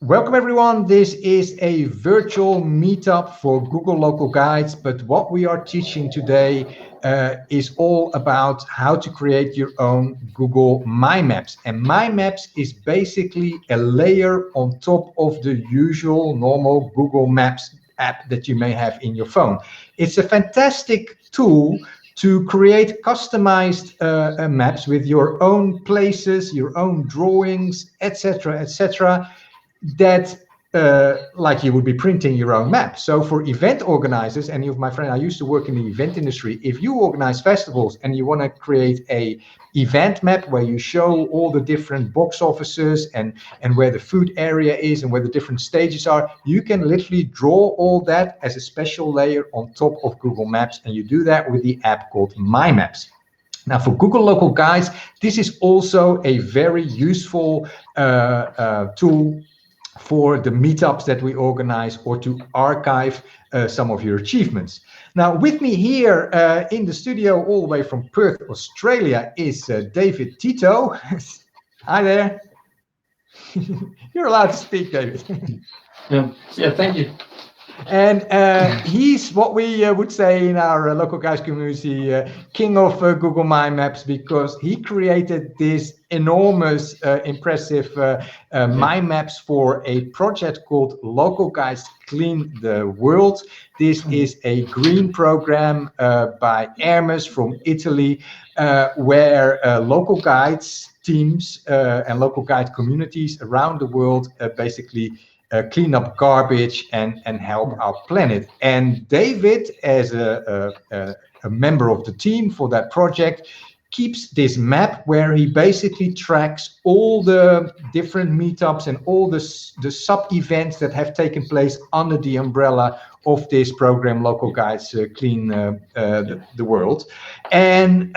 Welcome everyone. This is a virtual meetup for Google Local Guides, but what we are teaching today is all about how to create your own Google My Maps. And My Maps is basically a layer on top of the usual normal Google Maps app that you may have in your phone. It's a fantastic tool to create customized maps with your own places, your own drawings, etc., that like you would be printing your own map. So for event organizers, any of my friends, I used to work in the event industry. If you organize festivals and you want to create a event map where you show all the different box offices and where the food area is and where the different stages are, you can literally draw all that as a special layer on top of Google Maps, and you do that with the app called My Maps. Now, for Google Local Guides, this is also a very useful tool for the meetups that we organize or to archive some of your achievements. Now, with me here in the studio, all the way from Perth, Australia, is David Tito. Hi there. You're allowed to speak, David. Yeah, thank you. And he's what we would say in our local guys community, king of Google My Maps, because he created this enormous, impressive My Maps for a project called Local Guides Clean the World. This is a green program by Hermes from Italy, where local guides teams and local guide communities around the world basically clean up garbage and help our planet. And David, as a member of the team for that project, keeps this map where he basically tracks all the different meetups and all the sub-events that have taken place under the umbrella of this program, Local Guides Clean the World. And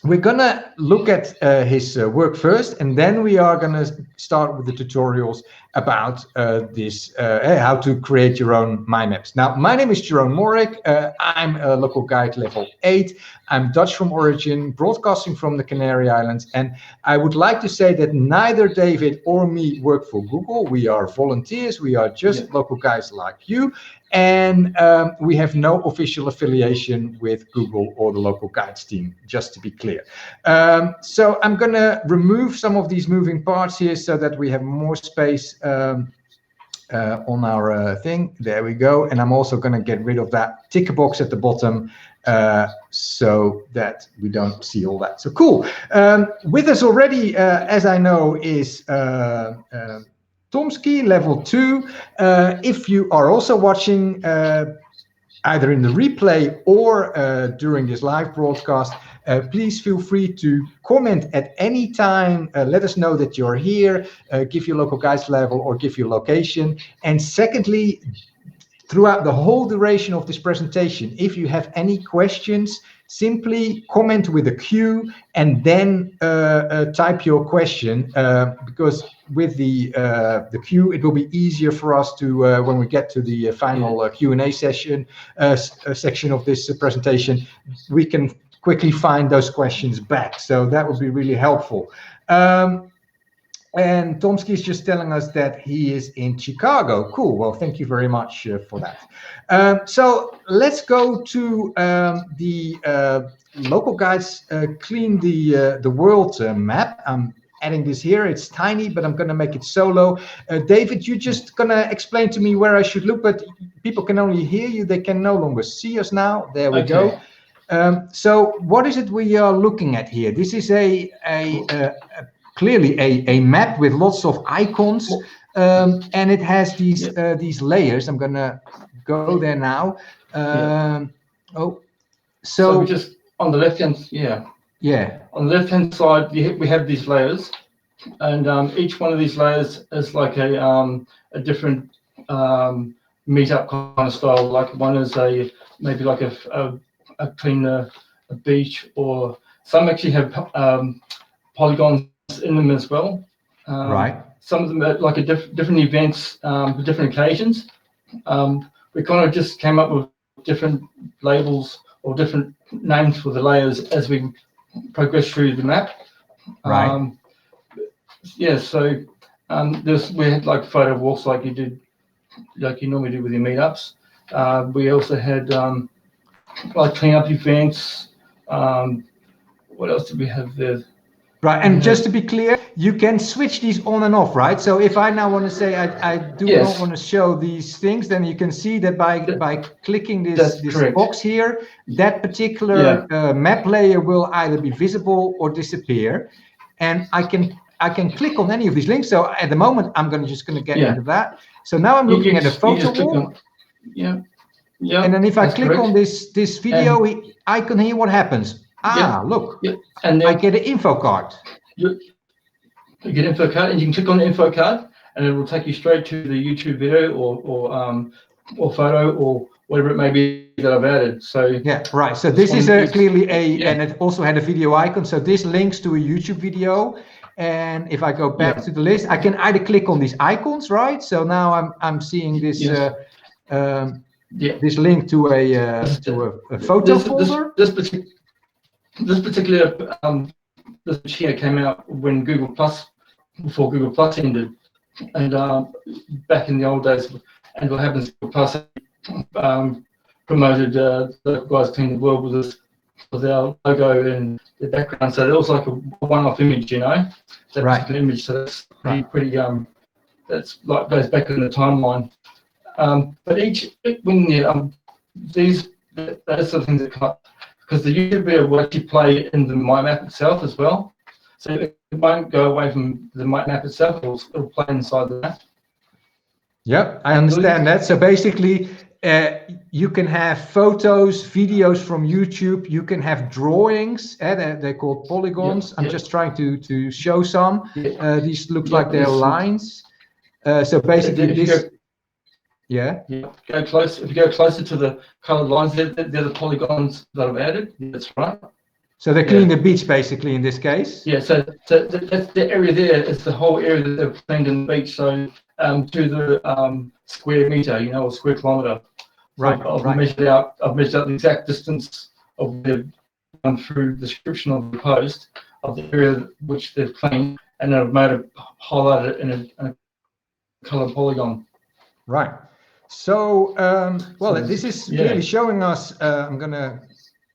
we're gonna look at his work first, and then we are gonna start with the tutorials about how to create your own My Maps. Now, my name is Jeroen Mourik. I'm a local guide level 8. I'm Dutch from origin, broadcasting from the Canary Islands, and I would like to say that neither David or me work for Google. We are volunteers. We are just local guys like you, and we have no official affiliation with Google or the Local Guides team, just to be clear. So I'm going to remove some of these moving parts here so that we have more space on our thing. There we go. And I'm also going to get rid of that ticker box at the bottom so that we don't see all that. So cool. With us already, as I know, is Tomsky, level 2. If you are also watching either in the replay or during this live broadcast, please feel free to comment at any time. Let us know that you're here, give your local guides level or give your location. And secondly, throughout the whole duration of this presentation, if you have any questions, simply comment with a Q and then type your question, because with the Q, it will be easier for us to, when we get to the final Q&A session section of this presentation, we can quickly find those questions back. So that would be really helpful. And Tomsky is just telling us that he is in Chicago. Cool. Well, thank you very much for that. So let's go to the Local Guides Clean the World map. I'm adding this here. It's tiny, but I'm going to make it solo. David, you're just going to explain to me where I should look, but people can only hear you. They can no longer see us now. There we go. So what is it we are looking at here? This is clearly a map with lots of icons, and it has these layers. I'm gonna go there now. So just on the left hand, on the left hand side, we have these layers, and each one of these layers is like a different meetup kind of style. Like one is maybe like a clean a beach, or some actually have polygons in them as well. Right. Some of them are like different events for different occasions. We kind of just came up with different labels or different names for the layers as we progress through the map. Right. So we had like photo walks like you normally do with your meetups. We also had like cleanup events. What else did we have there? Right, and just to be clear, you can switch these on and off, right? So if I now want to say I do not want to show these things, then you can see that by clicking this box here, that particular map layer will either be visible or disappear. And I can click on any of these links. So at the moment, I'm just going to get rid of that. So now I'm looking at a photo wall. Yeah. And then if I click on this video icon here, what happens? Look, and I get an info card. You get an info card, and you can click on the info card, and it will take you straight to the YouTube video or photo or whatever it may be that I've added. So yeah, right. So this is clearly and it also had a video icon. So this links to a YouTube video. And if I go back to the list, I can either click on these icons, right? So now I'm seeing this this link to a photo folder. This particular this here came out when before Google Plus ended, and back in the old days. And what happens? Google Plus promoted the guys clean the world with our logo and the background, so it was like a one-off image, that particular image. So that's pretty that's like goes back in the timeline. But those are the things that come up. Because the YouTube video will actually play in the mind map itself as well. So it won't go away from the mind map itself, it'll play inside the map. Yep, I understand that. So basically, you can have photos, videos from YouTube, you can have drawings, they're called polygons. I'm just trying to show some. These look like they're lines. So basically this... Go close. If you go closer to the colored lines, they're the polygons that I've added. That's right. So they're cleaning the beach, basically, in this case. Yeah. So that's the area there. Is the whole area that they've cleaned in the beach. So to the square meter, or square kilometer. Right. I've measured out the exact distance of the through the description of the post of the area which they've cleaned, and then I've made it highlighted in a colored polygon. Right. So, this is clearly showing us, I'm going to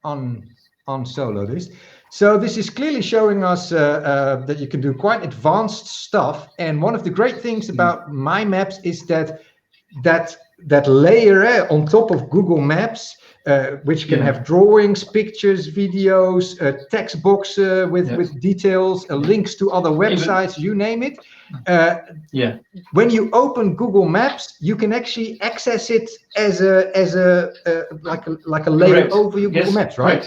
unsolo this. So this is clearly showing us that you can do quite advanced stuff. And one of the great things about My Maps is that layer on top of Google Maps, which can have drawings, pictures, videos, text box with details, links to other websites, you name it. When you open Google Maps, you can actually access it as a like a layer over your Google Maps, right?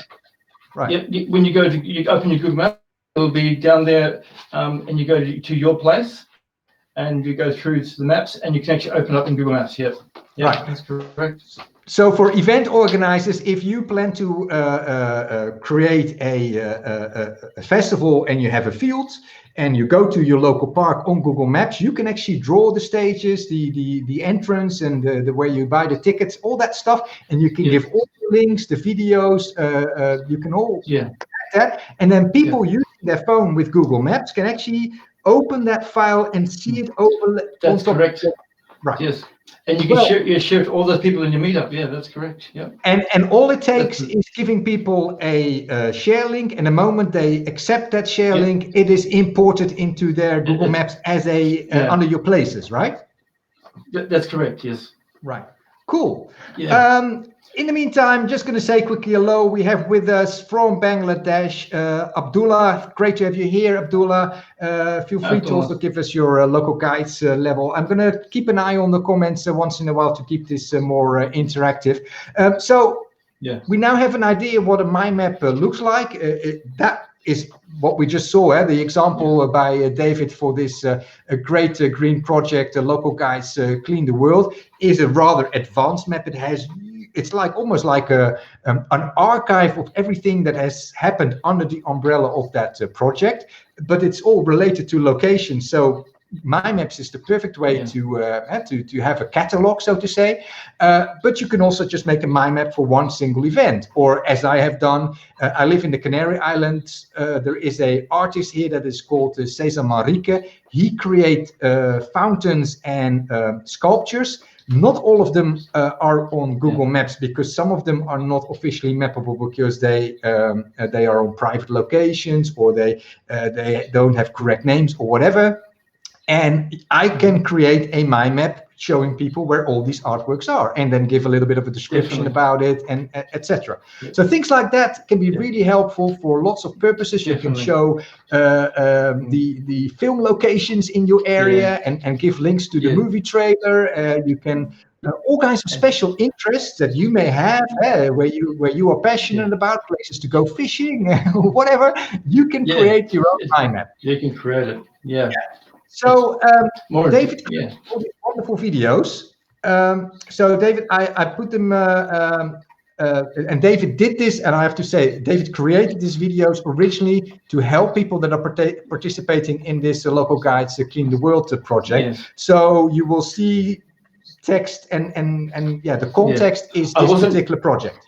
Right. Yeah. When you open your Google Maps, it'll be down there, and you go to your place, and you go through to the maps, and you can actually open up in Google Maps. Yep. Right. That's correct. So for event organizers, if you plan to create a festival and you have a field and you go to your local park on Google Maps, you can actually draw the stages, the entrance, and the where you buy the tickets, all that stuff, and you can give all the links, the videos, you can all add that, and then people using their phone with Google Maps can actually open that file and see it over. That's correct. Right. Yes. And you can share all those people in your meetup. Yeah, that's correct. Yeah. And all it takes is giving people a share link, and the moment they accept that share link, it is imported into their Google Maps as under your places, right? That's correct. Yes. Right. Cool. Yeah. In the meantime, just going to say quickly hello. We have with us from Bangladesh, Abdullah. Great to have you here, Abdullah. Feel free to also give us your local guides level. I'm going to keep an eye on the comments once in a while to keep this more interactive. We now have an idea what a mind map looks like. That is what we just saw, the example by David for this a great green project, Local Guides Clean the World, is a rather advanced map. It's like almost like an archive of everything that has happened under the umbrella of that project, but it's all related to location. So mind maps is the perfect way to have a catalog, so to say. But you can also just make a mind map for one single event, or as I have done. I live in the Canary Islands. There is an artist here that is called Cesar Mourik. He creates fountains and sculptures. Not all of them are on Google Maps, because some of them are not officially mappable, because they are on private locations, or they don't have correct names or whatever. And I can create a mind map showing people where all these artworks are, and then give a little bit of a description about it, and etc. So things like that can be really helpful for lots of purposes. You can show the film locations in your area, and give links to the movie trailer. You can all kinds of special interests that you may have, where you are passionate about, places to go fishing, whatever. You can create your own mind map. You can create it. So David created all these wonderful videos. So David, I put them, and David did this, and I have to say, David created these videos originally to help people that are participating in this Local Guides Clean the World project. So you will see text and the context is this particular project.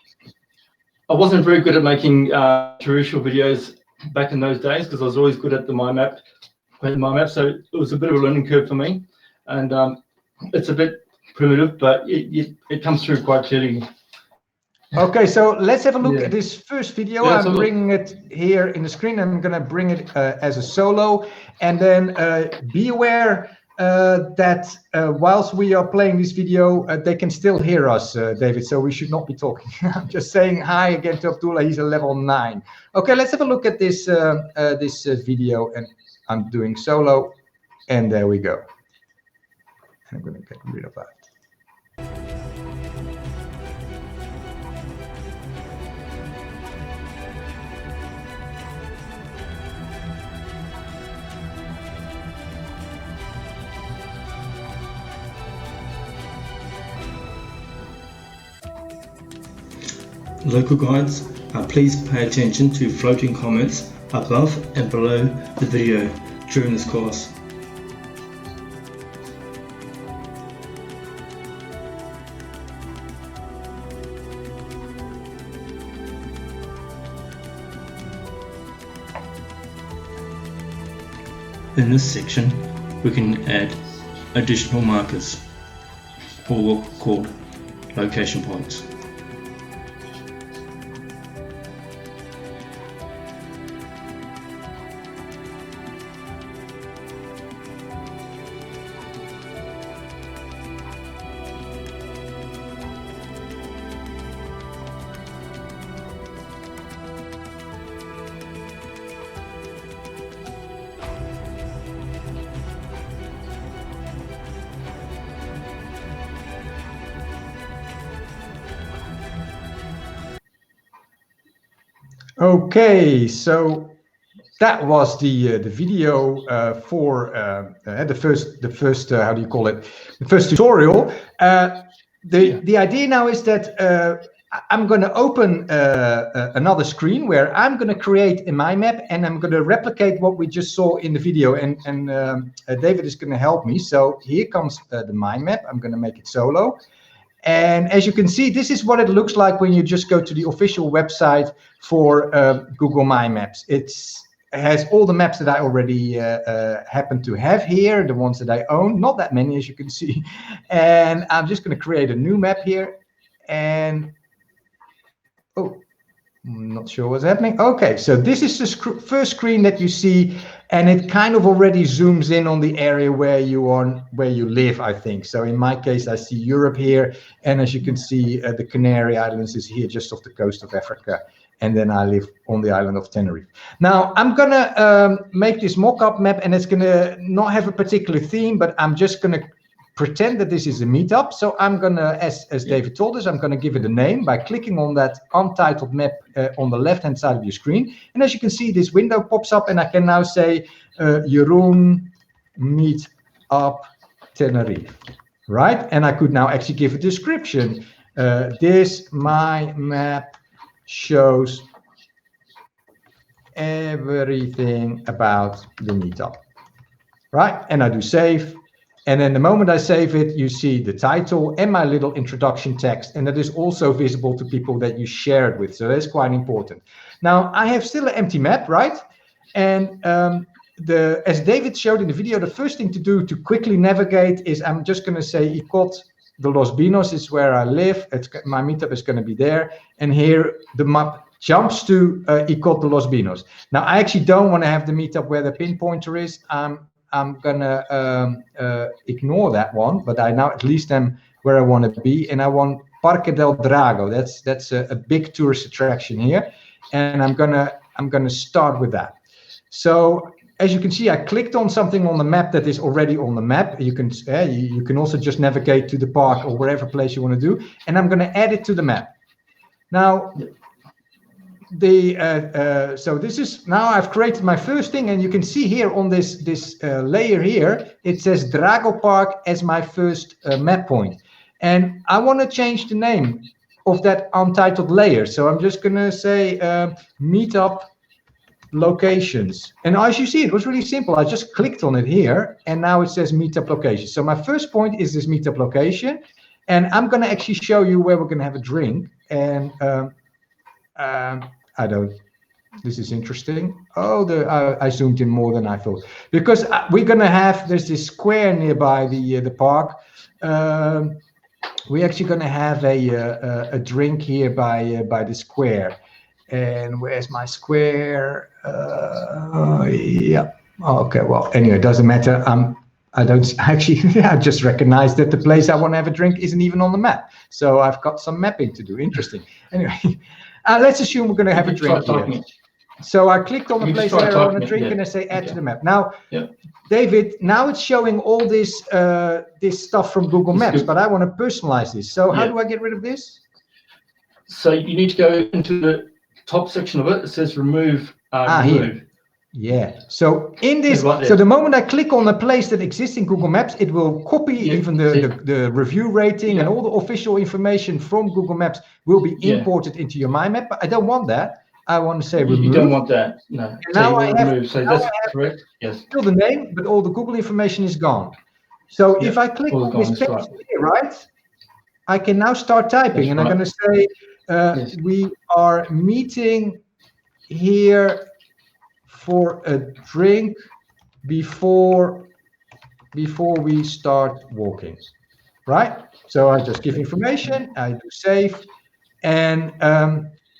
I wasn't very good at making tutorial videos back in those days, because I was always good at the mind map. So it was a bit of a learning curve for me, and it's a bit primitive, but it comes through quite clearly. Okay, so let's have a look at this first video. I'm bringing it here in the screen. I'm going to bring it as a solo, and then be aware that whilst we are playing this video, they can still hear us, David, so we should not be talking. I'm just saying hi again to Abdullah. He's a level 9. Okay, let's have a look at this this video, and I'm doing solo, and there we go. I'm going to get rid of that. Local guides, please pay attention to floating comments above and below the video during this course. In this section, we can add additional markers, or called location points. Okay, so that was the video for the first how do you call it? The first tutorial. The idea now is that I'm going to open another screen where I'm going to create a mind map, and I'm going to replicate what we just saw in the video. And David is going to help me. So here comes the mind map. I'm going to make it solo. And as you can see, this is what it looks like when you just go to the official website for Google My Maps. It has all the maps that I already happen to have here, the ones that I own, not that many as you can see. And I'm just going to create a new map here. And, oh, I'm not sure what's happening. Okay, so this is the first screen that you see, and it kind of already zooms in on the area where you live, I think. So in my case, I see Europe here, and as you can see, the Canary Islands is here just off the coast of Africa, and then I live on the island of Tenerife. Now, I'm gonna make this mock-up map, and it's gonna not have a particular theme, but I'm just gonna pretend that this is a meetup. So I'm gonna, as David told us, I'm gonna give it a name by clicking on that untitled map on the left-hand side of your screen. And as you can see, this window pops up, and I can now say Jeroen meet up Tenerife, right? And I could now actually give a description. This my map shows everything about the meetup. right? And I do save. And then the moment I save it, you see the title and my little introduction text. And that is also visible to people that you share it with. So that's quite important. Now, I have still an empty map, right? And as David showed in the video, the first thing to do to quickly navigate is I'm just going to say Icod de Los Pinos is where I live. My meetup is going to be there. And here the map jumps to Icod de Los Pinos. Now, I actually don't want to have the meetup where the pinpointer is. I'm gonna ignore that one, but I now at least am where I want to be, and I want Parque del Drago. That's a big tourist attraction here, and I'm gonna start with that. So as you can see, I clicked on something on the map that is already on the map. You can also just navigate to the park or wherever place you want to do, and I'm gonna add it to the map. Now. So this is now I've created my first thing, and you can see here on this layer here it says Drago Park as my first map point, and I want to change the name of that untitled layer. So I'm just gonna say meetup locations, and as you see, it was really simple. I just clicked on it here, and now it says meetup location. So my first point is this meetup location, and I'm gonna actually show you where we're gonna have a drink. And this is interesting. I zoomed in more than I thought, because we're gonna have, there's this square nearby the park. We're actually gonna have a drink here by the square. And where's my square? Yeah. Okay. Well, anyway, it doesn't matter. I don't actually. I just recognized that the place I want to have a drink isn't even on the map. So I've got some mapping to do. Interesting. Anyway. Let's assume we're going to have a drink here. So I clicked on the place where I want to drink, and I say add to the map. Now, David, now it's showing all this stuff from Google Maps, but I want to personalize this. So how do I get rid of this? So you need to go into the top section of it. It says remove. Here. Yeah. So in this, so the moment I click on a place that exists in Google Maps, it will copy even the review rating and all the official information from Google Maps will be imported into your mind map. But I don't want that. I want to say remove. You don't want that. No. And now I have remove. So that's correct. Yes. Still the name, but all the Google information is gone. So if I click on this page here, right, I can now start typing, and I'm going to say we are meeting here for a drink before we start walking, right? So I just give information, I do save, and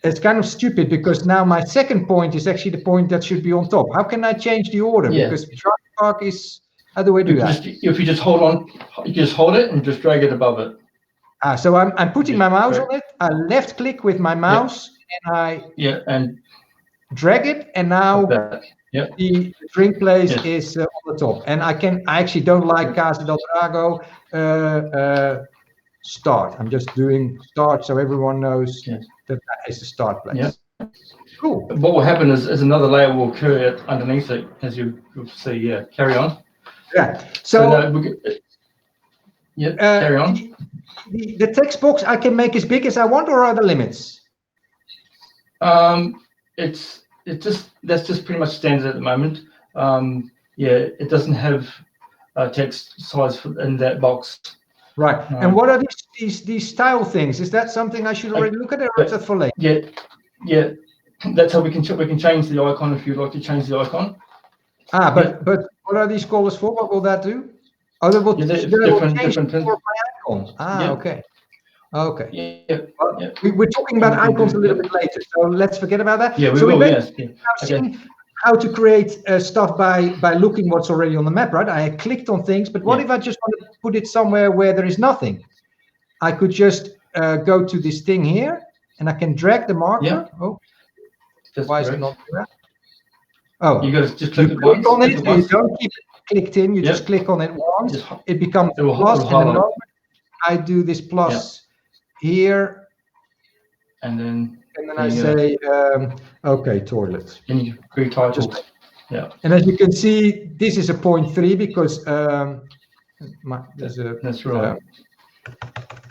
it's kind of stupid because now my second point is actually the point that should be on top. How can I change the order? Because Drago Park is, how do I do that? If you just hold on, you just hold it and just drag it above it. So I'm putting my mouse on it. I left click with my mouse, and I drag it, and now the drink place is on the top. And I actually don't like Casa del Drago start. I'm just doing start so everyone knows that is the start place. Cool. What will happen is another layer will occur underneath it, as you will see. Yeah, carry on. Yeah. So carry on. The text box I can make as big as I want, or are there limits? That's just pretty much standard at the moment. It doesn't have text size in that box. Right. And what are these style things? Is that something I should already look at, or is that for later? Yeah. That's how we can change the icon if you'd like to change the icon. But what are these colors for? What will that do? Oh, they will different for my icon. Okay. Okay. We're talking about icons a little bit later, so let's forget about that. Yeah, we will. Yes. Okay. How to create stuff by looking what's already on the map, right? I clicked on things, but what if I just want to put it somewhere where there is nothing? I could just go to this thing here, and I can drag the marker. Yeah. Oh, why is it not there? Oh, you got to just click once. On it. You don't keep it clicked in. You just click on it once. It becomes a plus. And the moment I do this plus here, and then I say, okay, toilet. And you retitle. And as you can see, this is a 0.3 because that's right.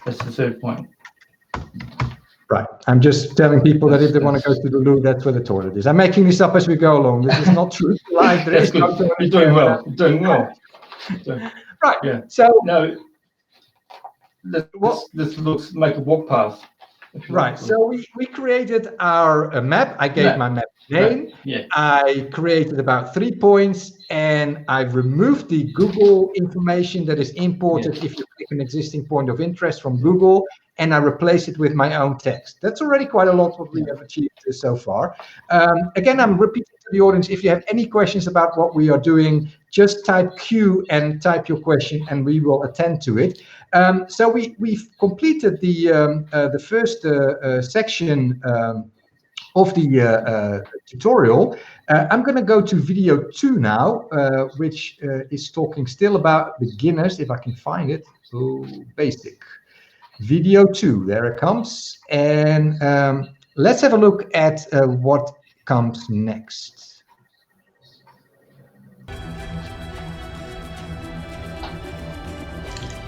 That's the third point. Right. I'm just telling people that if they want to go to the loo, that's where the toilet is. I'm making this up as we go along. This is not true. Live. There That's is good. no toilet. You're doing well. You're doing well. Right. Yeah. So No. This looks like a walk path. Right. So we created our map. I gave my map name. Yeah. I created about 3 points, and I've removed the Google information that is imported if you click an existing point of interest from Google, and I replaced it with my own text. That's already quite a lot what we have achieved so far. Again, I'm repeating to the audience, if you have any questions about what we are doing, just type Q and type your question, and we will attend to it. So we've completed the first section of the tutorial. I'm going to go to video 2 now, which is talking still about beginners, if I can find it. Oh, basic. Video 2, there it comes. And let's have a look at what comes next.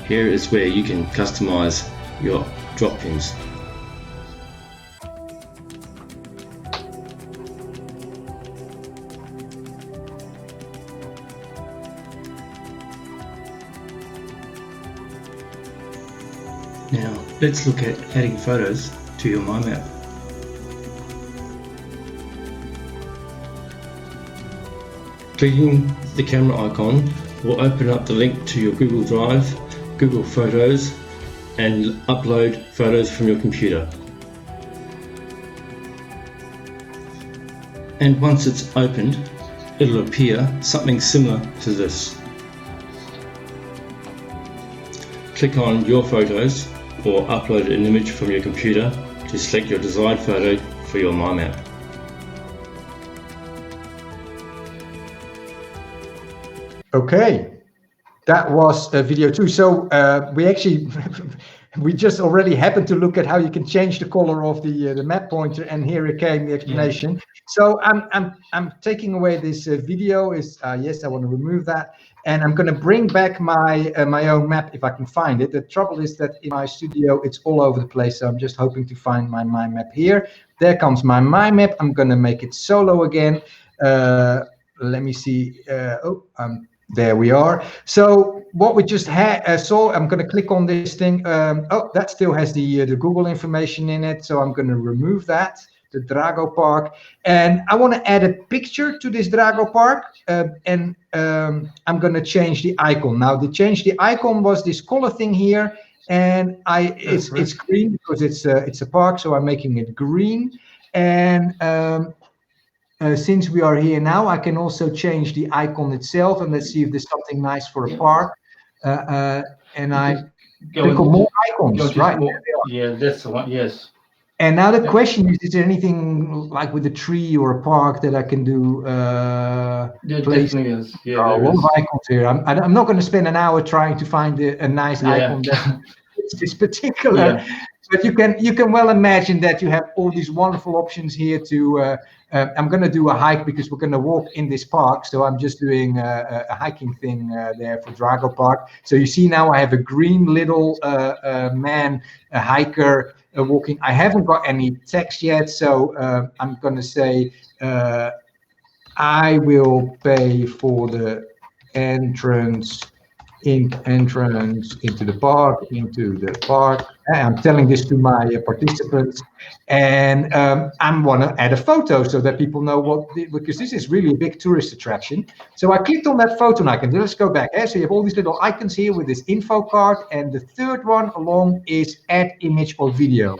Here is where you can customize your drop pins. Now, let's look at adding photos to your mind map. Clicking the camera icon will open up the link to your Google Drive, Google Photos, and upload photos from your computer. And once it's opened, it'll appear something similar to this. Click on your photos or upload an image from your computer to select your desired photo for your mind map. Okay, that was video 2. So we actually we just already happened to look at how you can change the color of the map pointer, and here it came, the explanation. So I'm taking away this video. Yes, I want to remove that, and I'm going to bring back my my own map if I can find it. The trouble is that in my studio it's all over the place, so I'm just hoping to find my mind map here. There comes my mind map. I'm going to make it solo again. Let me see. There we are. So what we just saw, I'm going to click on this thing. Oh, that still has the Google information in it. So I'm going to remove that, the Drago Park. And I want to add a picture to this Drago Park. And I'm going to change the icon. Now, to change the icon was this color thing here. And it's green because it's a park. So I'm making it green. And since we are here now, I can also change the icon itself, and let's see if there's something nice for a park. And I click on more icons, right? Yeah, that's the one, yes. And now the question is there anything like with a tree or a park that I can do? There definitely is. Yeah, a lot of icons here. I'm not going to spend an hour trying to find a nice icon that fits this particular. But you can well imagine that you have all these wonderful options here to. I'm going to do a hike because we're going to walk in this park. So I'm just doing a hiking thing there for Drago Park. So you see now I have a green little man, a hiker walking. I haven't got any text yet, so I'm going to say I will pay for the entrance into the park. I'm telling this to my participants, and I want to add a photo so that people know because this is really a big tourist attraction. So I clicked on that photo icon. Let's go back. So you have all these little icons here with this info card, and the third one along is add image or video.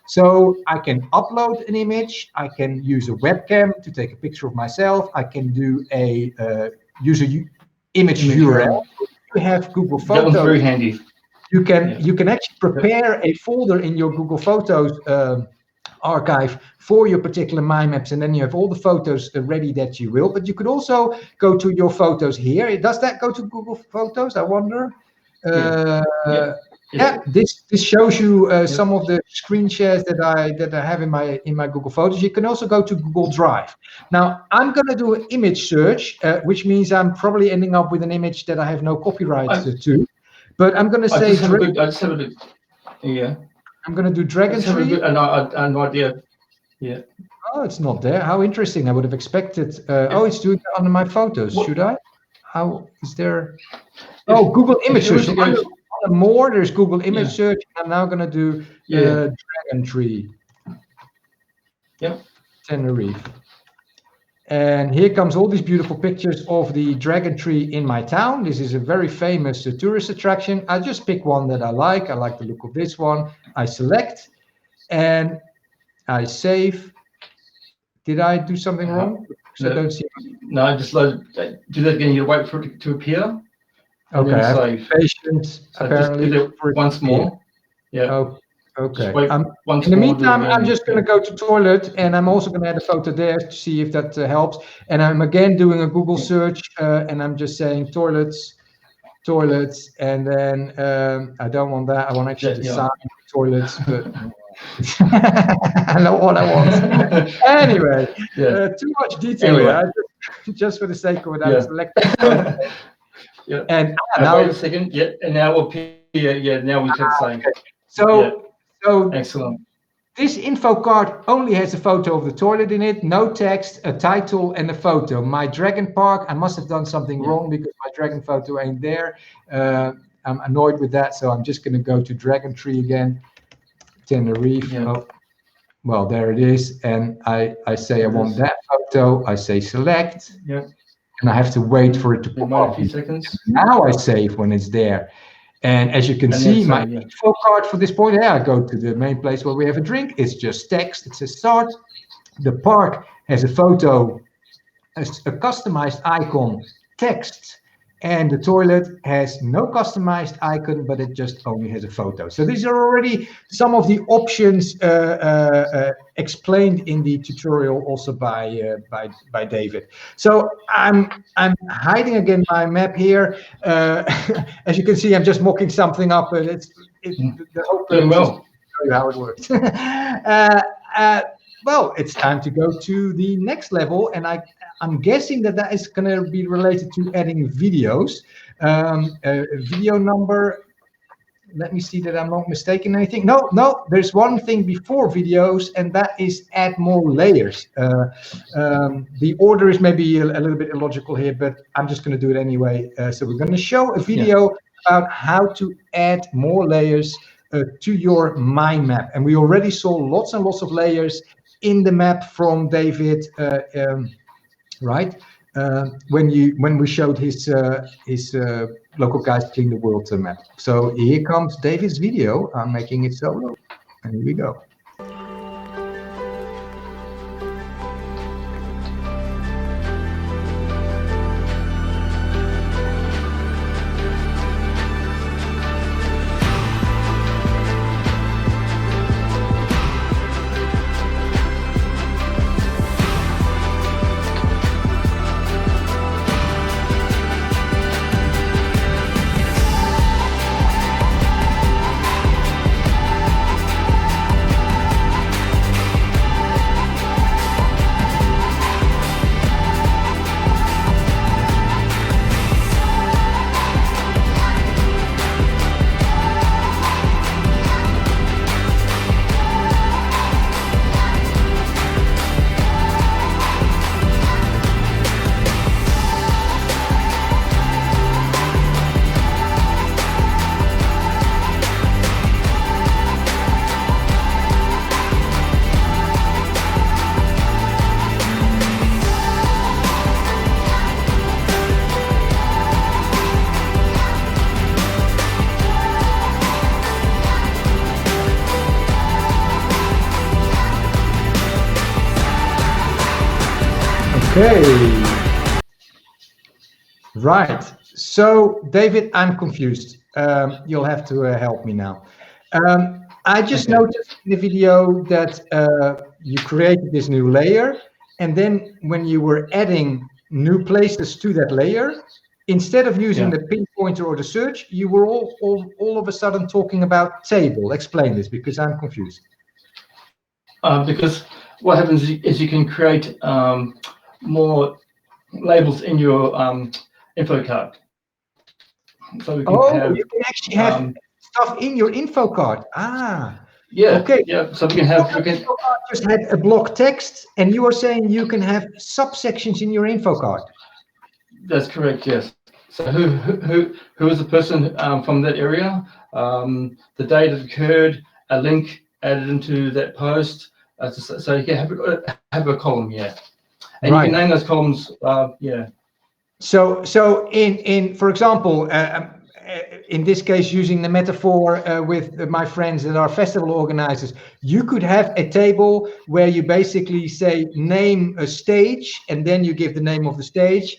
So I can upload an image. I can use a webcam to take a picture of myself. I can do a user image URL. You have Google Photos. That was very handy. You can actually prepare a folder in your Google Photos archive for your particular mind maps, and then you have all the photos ready that you will. But you could also go to your photos here. Does that go to Google Photos? I wonder. This shows you some of the screen shares that I have in my Google Photos. You can also go to Google Drive. Now I'm going to do an image search, which means I'm probably ending up with an image that I have no copyright to. But I'm going to say. I just have a look. Yeah. I'm going to do dragon tree. An idea. Yeah. Oh, it's not there. How interesting. I would have expected. Oh, it's doing it under my photos. Should I? How is there? Oh, Google image search. Under more, there's Google image search. I'm now going to do dragon tree. Yep. Tenerife. And here comes all these beautiful pictures of the dragon tree in my town. This is a very famous tourist attraction. I just pick one that I like. I like the look of this one. I select and I save. Did I do something wrong? No, I don't see. No, just do that again. You wait for it to appear. Okay, I have to be patient. So apparently, just do it once more. Yeah. Oh, okay. In the meantime, I'm just going to go to toilet, and I'm also going to add a photo there to see if that helps. And I'm again doing a Google search, and I'm just saying toilets, and then I don't want that. I want actually the sign toilets, but I know what I want. Anyway, too much detail. Anyway. Just for the sake of it, I selected. Yeah. And now wait a second. Yeah, and now we'll appear. Yeah, now we can say. Okay. So excellent. This info card only has a photo of the toilet in it, no text, a title, and a photo. My dragon park, I must have done something wrong because my dragon photo ain't there. I'm annoyed with that, so I'm just going to go to dragon tree again. Tenerife. Yeah. Oh, well, there it is. And I say I want that photo. I say select. Yeah. And I have to wait for it to pop up. A few seconds. Now I save when it's there. And as you can see, my info card for this point, I go to the main place where we have a drink. It's just text. It says start. The park has a photo, a customized icon, text. And the toilet has no customized icon, but it just only has a photo. So these are already some of the options explained in the tutorial, also by David. So I'm hiding again my map here. As you can see, I'm just mocking something up, and it's the whole purpose is to show you how it works. Well, it's time to go to the next level, and I'm guessing that is going to be related to adding videos. Video number, let me see that I'm not mistaken anything. No, there's one thing before videos, and that is add more layers. The order is maybe a little bit illogical here, but I'm just going to do it anyway. So we're going to show a video about how to add more layers to your mind map. And we already saw lots and lots of layers in the map from David, right? When we showed his local guys clean the world map. So here comes David's video. I'm making it solo, and here we go. Okay. Right. So, David, I'm confused. You'll have to help me now. I just noticed in the video that you created this new layer, and then when you were adding new places to that layer, instead of using the pinpointer or the search, you were all of a sudden talking about table. Explain this, because I'm confused. Because what happens is you can create more labels in your info card. So we can you can actually have stuff in your info card. Yeah. Okay. Yeah. So we can have. We can. I just had a block text, and you are saying you can have subsections in your info card. That's correct. Yes. So who is the person from that area? The date it occurred, a link added into that post. So you can have a column, yeah, and Right. you can name those columns, yeah. So in for example, in this case, using the metaphor with my friends that are festival organizers, you could have a table where you basically say name a stage, and then you give the name of the stage,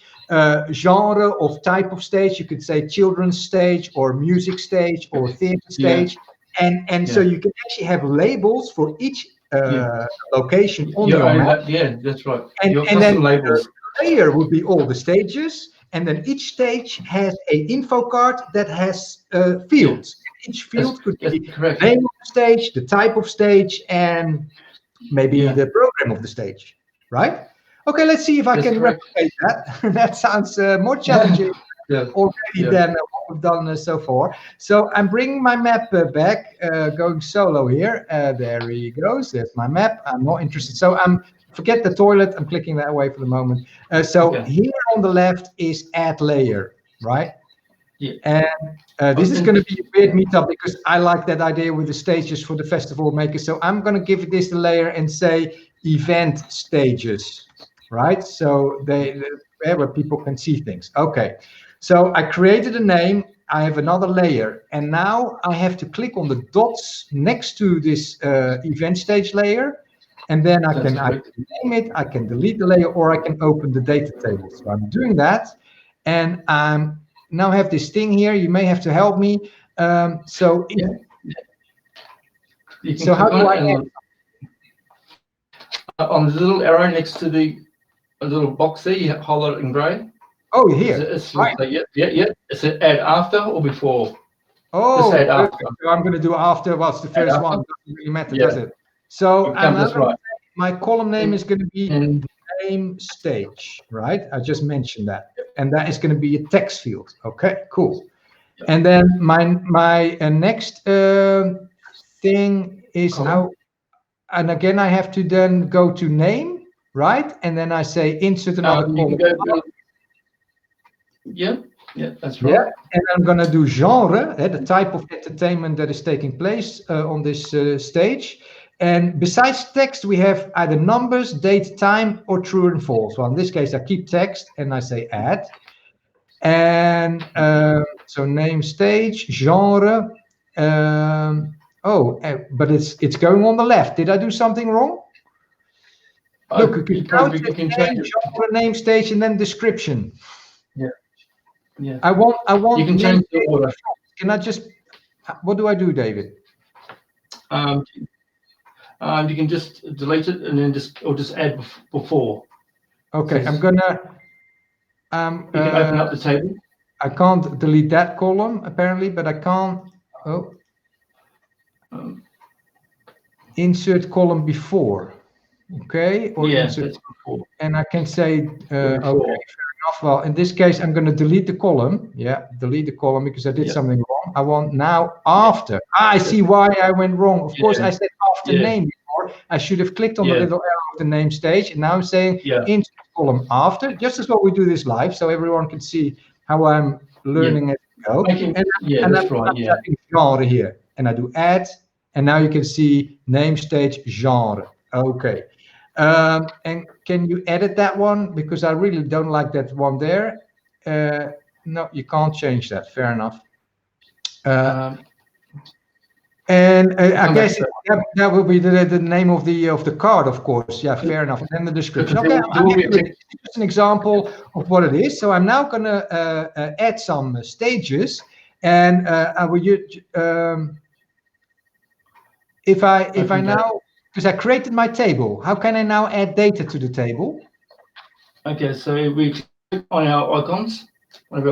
genre of type of stage. You could say children's stage or music stage or theater stage, and so you can actually have labels for each location on your map. Yeah, that's right. And Your then custom labels. Layer would be all the stages, and then each stage has a info card that has fields. Each field could be the name of the stage, the type of stage, and maybe the program of the stage, right? Okay, let's see if I can replicate that. That sounds more challenging already than what we've done so far. So I'm bringing my map back, going solo here. There he goes. There's my map. I'm not interested. So forget the toilet. I'm clicking that away for the moment. Here on the left is add layer, right? Yeah. And this is going to be a weird meetup because I like that idea with the stages for the festival makers. So I'm going to give this the layer and say event stages, right? So where people can see things. Okay. So I created a name. I have another layer, and now I have to click on the dots next to this event stage layer. And then I can name it, I can delete the layer, or I can open the data table. So I'm doing that, and I'm now have this thing here. You may have to help me. So how do I end? On the little arrow next to the little box there, you highlight it in grey. Oh, here. Right. Yeah. Is it add after or before? Oh, add after. So I'm going to do after. What's the first one? Doesn't really matter, does it? So my column name is going to be name stage, right? I just mentioned that, and that is going to be a text field. Okay, cool. And then my next thing is how, and again I have to then go to name, right? And then I say insert another column. Yeah, that's right. Yeah, and I'm going to do genre, the type of entertainment that is taking place on this stage. And besides text, we have either numbers, date, time, or true and false. Well, in this case, I keep text and I say add. And so name, stage, genre. But it's going on the left. Did I do something wrong? Look, you can change genre, name, stage, and then description. Yeah. I want. You can change the order. Can I just? What do I do, David? You can just delete it and then just add before. Okay, I'm gonna. You can open up the table. I can't delete that column apparently, but I can't. Insert column before. Okay. Or insert before. And I can say okay. Fair enough. Well, in this case, I'm going to delete the column. Yeah, delete the column because I did something wrong. I want now after. I see why I went wrong. Of course, I said after name before. I should have clicked on the little arrow of the name stage, and now I'm saying insert column after, just as what we do this live, so everyone can see how I'm learning as we go. That's right. Yeah. Genre here, and I do add, and now you can see name stage genre. Okay. And can you edit that one? Because I really don't like that one there. No, you can't change that. Fair enough. And I guess that will be the name of the card, of course. Yeah, fair enough. And then the description. Okay, just an example of what it is. So I'm now going to add some stages, and I will if I now. Because I created my table. How can I now add data to the table? Okay, so we click on our icons, one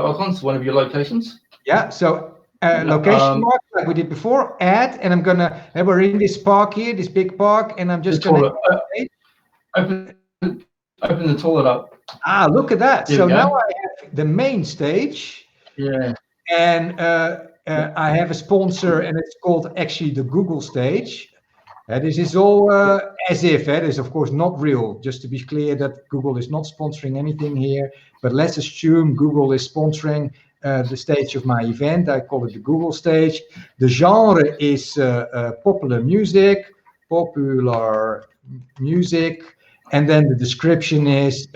of your locations. Yeah, so location mark like we did before, add, and I'm gonna, we're in this park here, this big park, and I'm just gonna open the toilet up. Ah, look at that. So now I have the main stage. Yeah. And I have a sponsor, and it's called actually the Google stage. This is all as if. It is, of course, not real. Just to be clear that Google is not sponsoring anything here, but let's assume Google is sponsoring the stage of my event. I call it the Google stage. The genre is popular music, and then the description is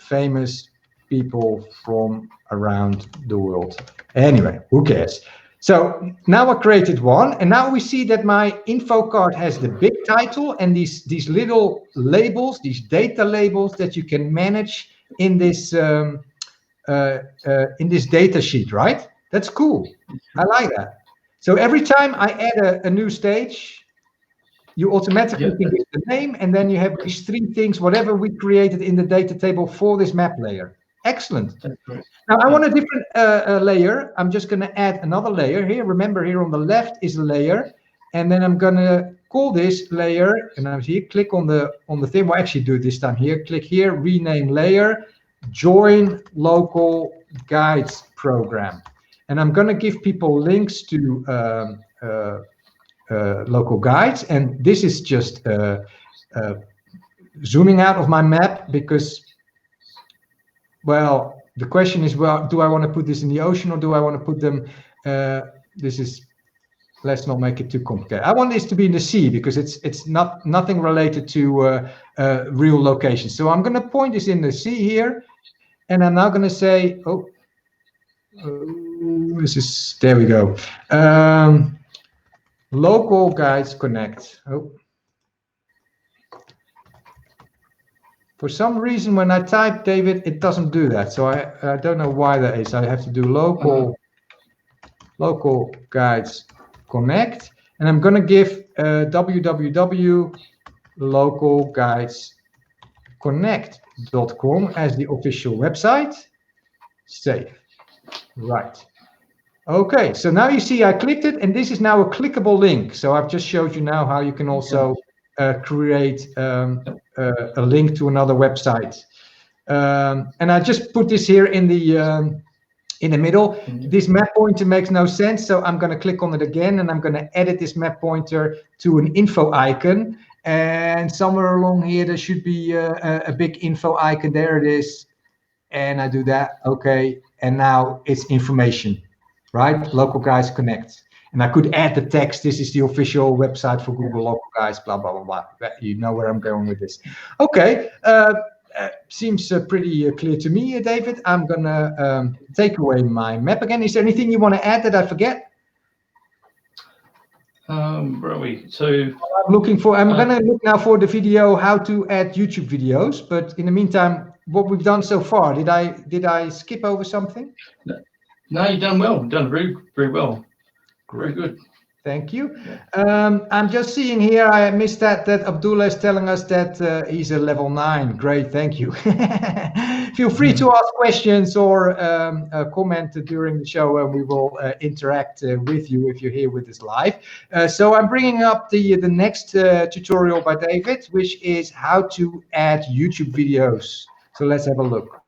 famous people from around the world. Anyway, who cares? So now I created one, and now we see that my info card has the big title and these little labels, these data labels that you can manage in this data sheet, right? That's cool. I like that. So every time I add a new stage, you automatically can give the name, and then you have these three things, whatever we created in the data table for this map layer. Excellent. Now I want a different layer. I'm just going to add another layer here. Remember, here on the left is a layer, and then I'm going to call this layer. And I'm here. Click on the thing. Well, actually, do it this time here. Click here. Rename layer. Join local guides program. And I'm going to give people links to local guides. And this is just zooming out of my map because. Well, the question is, well, do I want to put this in the ocean or do I want to put them, let's not make it too complicated. I want this to be in the sea because it's nothing related to real locations. So I'm going to point this in the sea here, and I'm now going to say, there we go. Local guides connect. For some reason, when I type David, it doesn't do that. So I don't know why that is. I have to do local guides connect, and I'm going to give www.localguidesconnect.com as the official website. Save. Right. Okay. So now you see I clicked it, and this is now a clickable link. So I've just showed you now how you can also create a link to another website, and I just put this here in the middle. This map pointer makes no sense, so I'm going to click on it again, and I'm going to edit this map pointer to an info icon. And somewhere along here there should be a big info icon. There it is, and I do that. Okay, and now it's information, right? Local Guides Connect. And I could add the text. This is the official website for Google Local Guides, blah, blah, blah, blah. You know where I'm going with this. Okay, seems pretty clear to me, David. I'm going to take away my map again. Is there anything you want to add that I forget? Where are we? So I'm going to look now for the video, how to add YouTube videos. But in the meantime, what we've done so far, did I skip over something? No, you've done well. You've done very, very well. Very good. Thank you. I'm just seeing here, I missed that Abdullah is telling us that he's a level 9. Great, thank you. Feel free to ask questions or comment during the show, and we will interact with you if you're here with us live. So I'm bringing up the next tutorial by David, which is how to add YouTube videos. So let's have a look.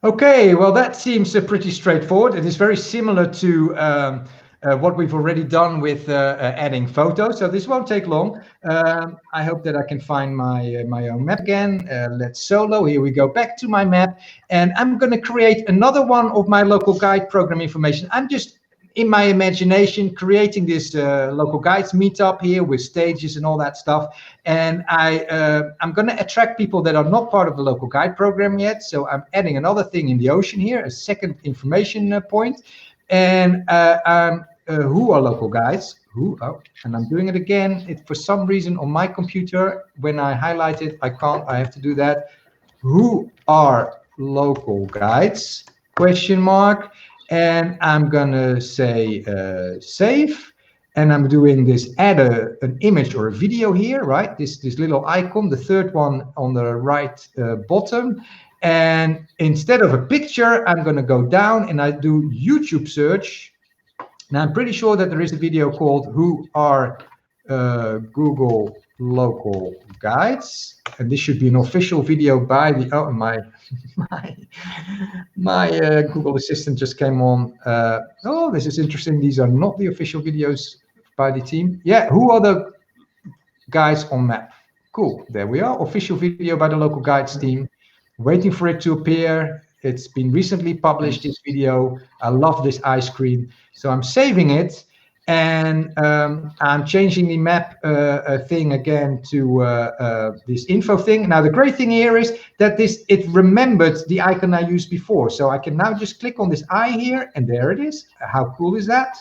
Okay, well, that seems pretty straightforward. It is very similar to what we've already done with adding photos. So this won't take long. I hope that I can find my own map again. Let's solo. Here we go, back to my map. And I'm going to create another one of my local guide program information. I'm just, in my imagination, creating this local guides meetup here with stages and all that stuff. And I'm going to attract people that are not part of the local guide program yet. So I'm adding another thing in the ocean here, a second information point. And who are local guides? And I'm doing it again. For some reason on my computer, when I highlight it, I can't. I have to do that. Who are local guides? Question mark. And I'm gonna say save, and I'm doing this, add an image or a video here, right? This little icon, the third one on the right bottom. And instead of a picture, I'm gonna go down and I do YouTube search. Now I'm pretty sure that there is a video called "Who Are Google Local Guides," and this should be an official video by the my Google Assistant just came on. Oh, this is interesting. These are not the official videos by the team. Yeah, who are the guides on map? Cool, there we are. Official video by the local guides team. Waiting for it to appear. It's been recently published, this video. I love this ice cream. So I'm saving it. And I'm changing the map thing again to this info thing. Now, the great thing here is that it remembered the icon I used before. So I can now just click on this eye here, and there it is. How cool is that?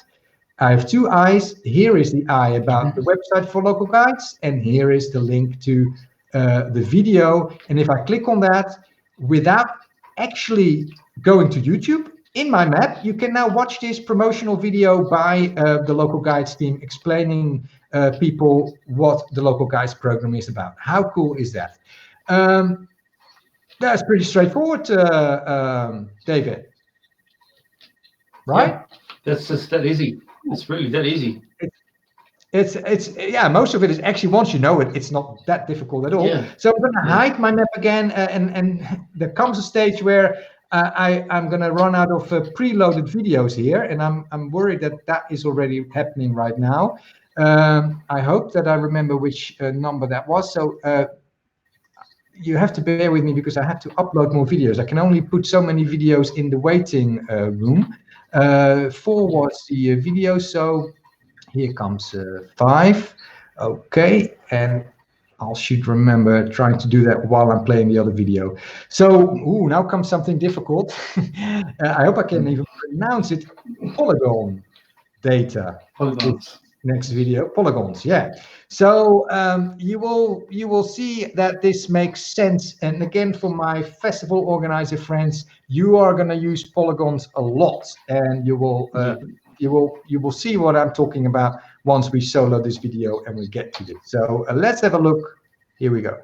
I have two eyes. Here is the eye about the website for local guides, and here is the link to the video. And if I click on that, without actually going to YouTube, in my map, you can now watch this promotional video by the local guides team explaining people what the local guides program is about. How cool is that? That's pretty straightforward, David. Right? Yeah, that's just that easy. It's really that easy. Yeah, most of it is actually, once you know it, it's not that difficult at all. Yeah. So I'm going to hide my map again, and there comes a stage where I'm going to run out of preloaded videos here, and I'm worried that is already happening right now. I hope that I remember which number that was. So you have to bear with me because I have to upload more videos. I can only put so many videos in the waiting room. 4 was the video, so here comes 5. Okay, and I should remember trying to do that while I'm playing the other video. So, now comes something difficult. I hope I can even pronounce it. Polygon data. Polygons. Next video, polygons. Yeah. So you will see that this makes sense. And again, for my festival organizer friends, you are going to use polygons a lot, and you will see what I'm talking about once we solo this video and we get to it. So let's have a look. Here we go.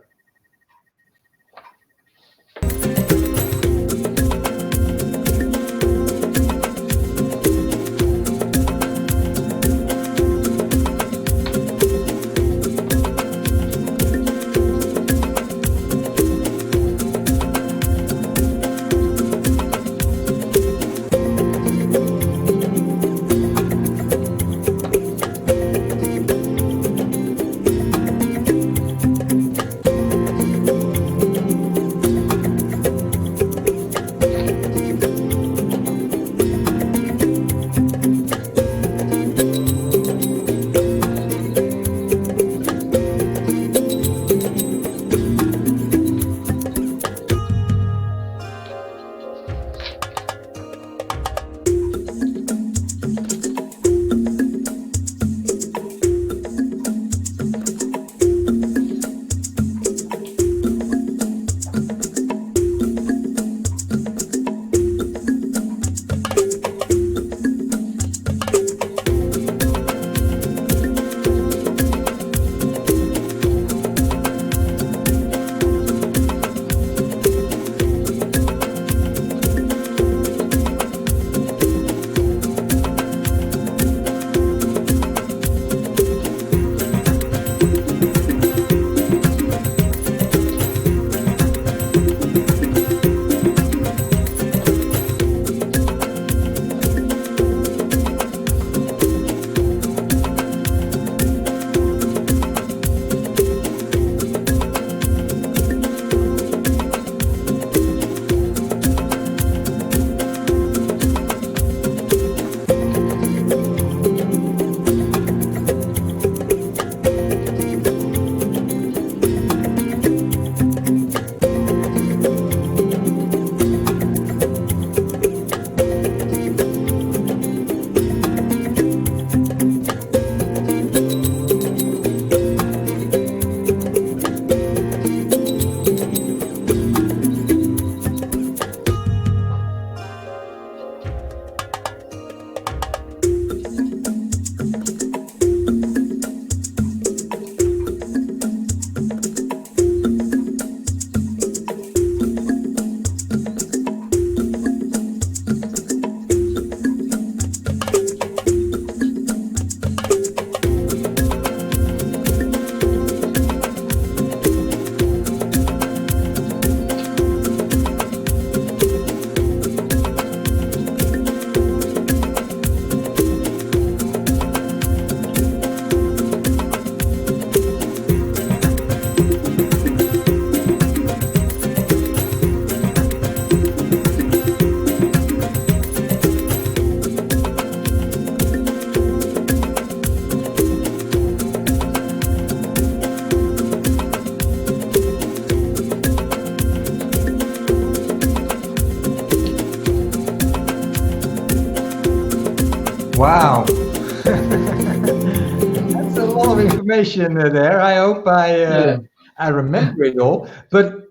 information there. I hope I remember it all. But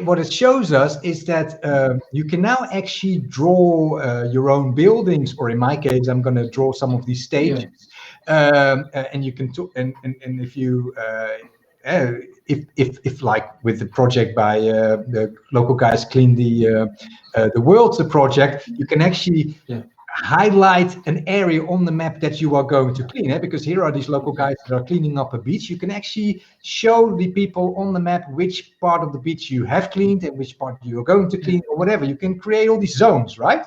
what it shows us is that you can now actually draw your own buildings, or in my case, I'm going to draw some of these stages. And you can and if you if like with the project by the local guys clean the world, the project, you can actually highlight an area on the map that you are going to clean, because here are these local guys that are cleaning up a beach. You can actually show the people on the map which part of the beach you have cleaned and which part you are going to clean, or whatever. You can create all these zones, right?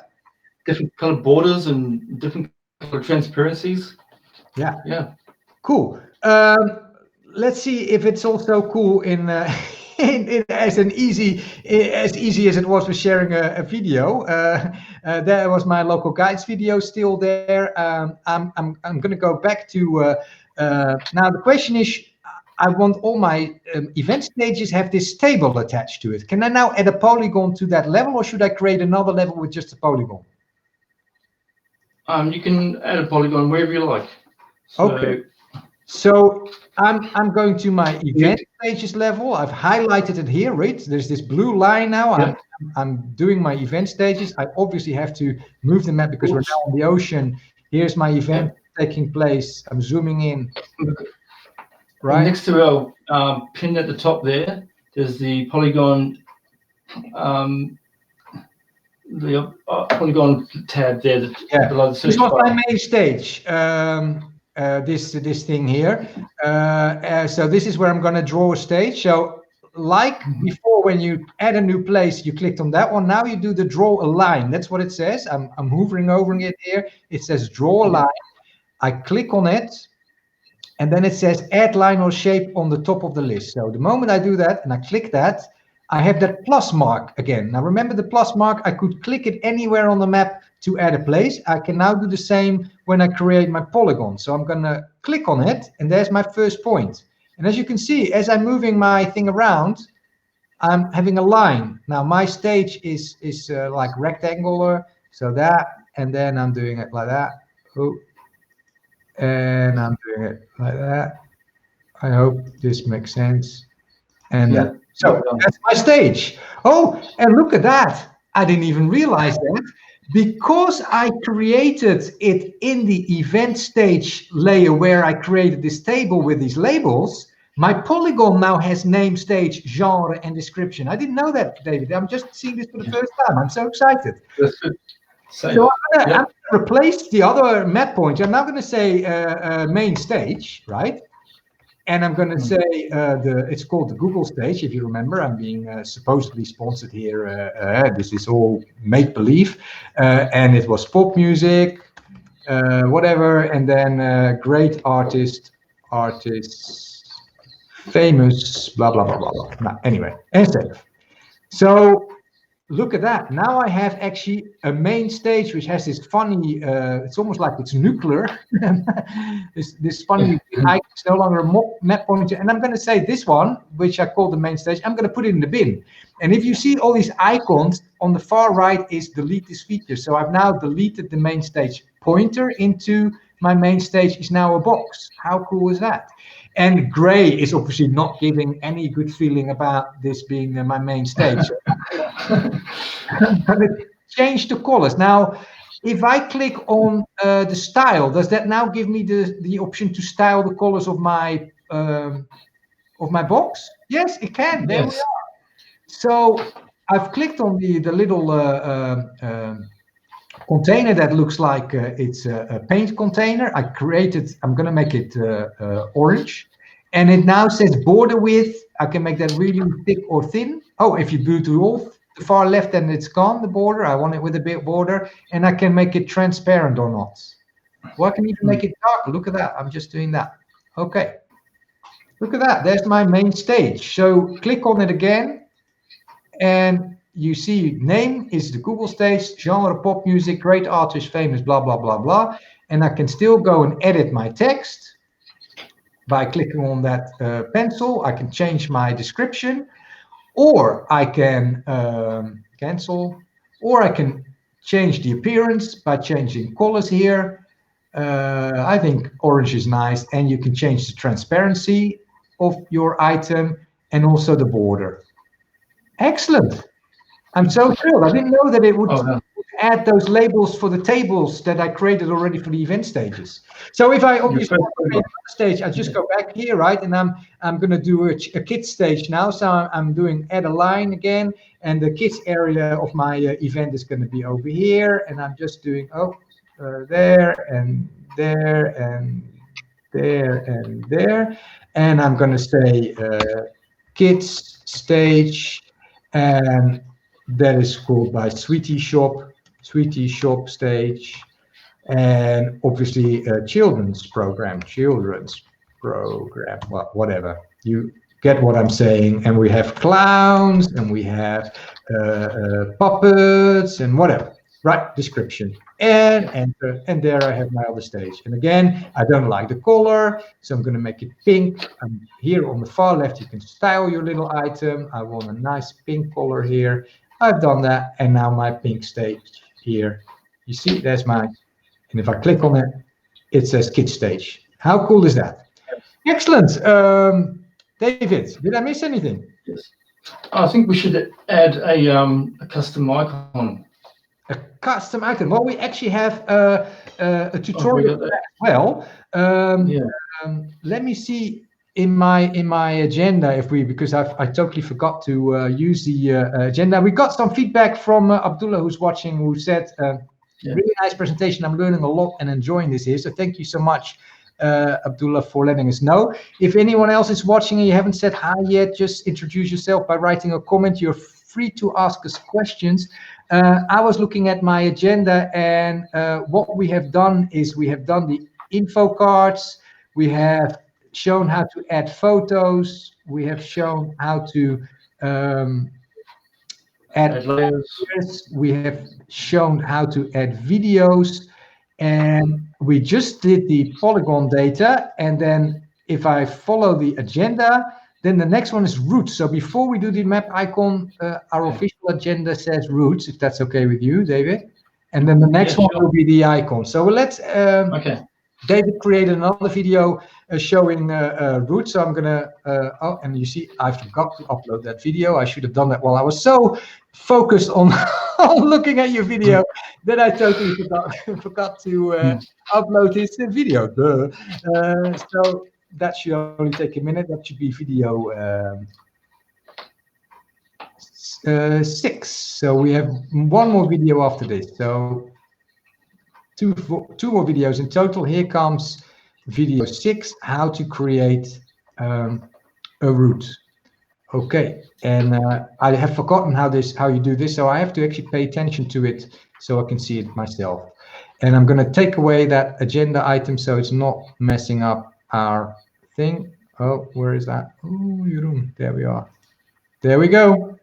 Different color borders and different color transparencies. Yeah. Cool. Let's see if it's also cool in as easy as it was with sharing a video. There was my local guides video still there. I'm going to go back to now. The question is, I want all my event stages have this table attached to it. Can I now add a polygon to that level, or should I create another level with just a polygon? You can add a polygon wherever you like. Okay. So I'm going to my event stages level. I've highlighted it here, right? There's this blue line now. I'm doing my event stages. I obviously have to move the map because we're now on the ocean. Here's my event taking place. I'm zooming in. Right. And next to our pin at the top there's the polygon. The polygon tab there. Below the search this was bar. my main stage. This thing here. So this is where I'm going to draw a stage. So like before, when you add a new place, you clicked on that one. Now you do the draw a line. That's what it says. I'm hovering over it here. It says draw a line. I click on it, and then it says add line or shape on the top of the list. So the moment I do that and I click that, I have that plus mark again. Now remember the plus mark, I could click it anywhere on the map to add a place. I can now do the same when I create my polygon. So I'm going to click on it, and there's my first point. And as you can see, as I'm moving my thing around, I'm having a line. Now my stage is like rectangular, so that, and then I'm doing it like that. Oh, and I'm doing it like that. I hope this makes sense. And so that's my stage. Oh, and look at that. I didn't even realize that. Because I created it in the event stage layer where I created this table with these labels, my polygon now has name, stage, genre, and description. I didn't know that, David. I'm just seeing this for the first time. I'm so excited. So I'm going to replace the other map pointer. I'm now going to say main stage, right? And I'm going to say it's called the Google stage. If you remember, I'm being supposedly sponsored here. This is all make-believe. And it was pop music, whatever. And then great artists, famous, blah, blah, blah, blah, blah. Now, anyway, and save. So look at that. Now I have actually a main stage which has this funny, it's almost like it's nuclear. this funny icon. It's no longer a map pointer. And I'm going to say this one, which I call the main stage, I'm going to put it in the bin. And if you see all these icons, on the far right is delete this feature. So I've now deleted the main stage pointer into my main stage is now a box. How cool is that? And gray is obviously not giving any good feeling about this being my main stage. But it changed the colors. Now, if I click on the style, does that now give me the option to style the colors of my box? Yes, it can. There we are. So I've clicked on the little container that looks like it's a paint container. I'm going to make it orange. And it now says border width. I can make that really thick or thin. Oh, if you do to all the far left, then it's gone, the border. I want it with a bit border. And I can make it transparent or not. Well, I can even make it darker. Look at that. I'm just doing that. Okay. Look at that. There's my main stage. So click on it again. And you see name is the Google stage, genre pop music, great artist, famous, blah, blah, blah, blah. And I can still go and edit my text by clicking on that pencil. I can change my description, or I can cancel, or I can change the appearance by changing colors here. I think orange is nice, and you can change the transparency of your item and also the border. Excellent. I'm so thrilled. I didn't know that it would add those labels for the tables that I created already for the event stages. So if I obviously create a stage, I just go back here, right? And I'm going to do a kids stage now. So I'm doing add a line again, and the kids area of my event is going to be over here, and I'm just doing there and there and there and there, and I'm going to say kids stage, and that is called by Sweetie Shop stage, and obviously children's program, well, whatever. You get what I'm saying. And we have clowns, and we have puppets, and whatever. Right, description, and enter, and there I have my other stage. And again, I don't like the color, so I'm going to make it pink. Here on the far left, you can style your little item. I want a nice pink color here. I've done that, and now my pink stage here. You see, there's mine. And if I click on it, it says kids stage. How cool is that? Excellent. David, did I miss anything? Yes. I think we should add a custom icon. A custom item. Well, we actually have a tutorial for that as well. Let me see in my agenda because I totally forgot to use the agenda. We got some feedback from Abdullah, who's watching, who said, really nice presentation. I'm learning a lot and enjoying this here. So thank you so much, Abdullah, for letting us know. If anyone else is watching and you haven't said hi yet, just introduce yourself by writing a comment. You're free to ask us questions. I was looking at my agenda, and what we have done is we have done the info cards. We have shown how to add photos. We have shown how to add layers. We have shown how to add videos, and we just did the polygon data. And then if I follow the agenda, then the next one is roots. So before we do the map icon, our official agenda says roots, if that's okay with you, David. And then the next one will be the icon. So let's David created another video showing roots. So I'm gonna and you see I forgot to upload that video. I should have done that while I was so focused on looking at your video that I totally forgot to upload this video. So that should only take a minute. That should be video 6. So we have one more video after this. So two more videos in total. Here comes video 6, how to create a route. Okay, and I have forgotten how you do this, so I have to actually pay attention to it so I can see it myself. And I'm going to take away that agenda item so it's not messing up our thing. Oh, where is that? Oh, Jeroen, there we are. There we go.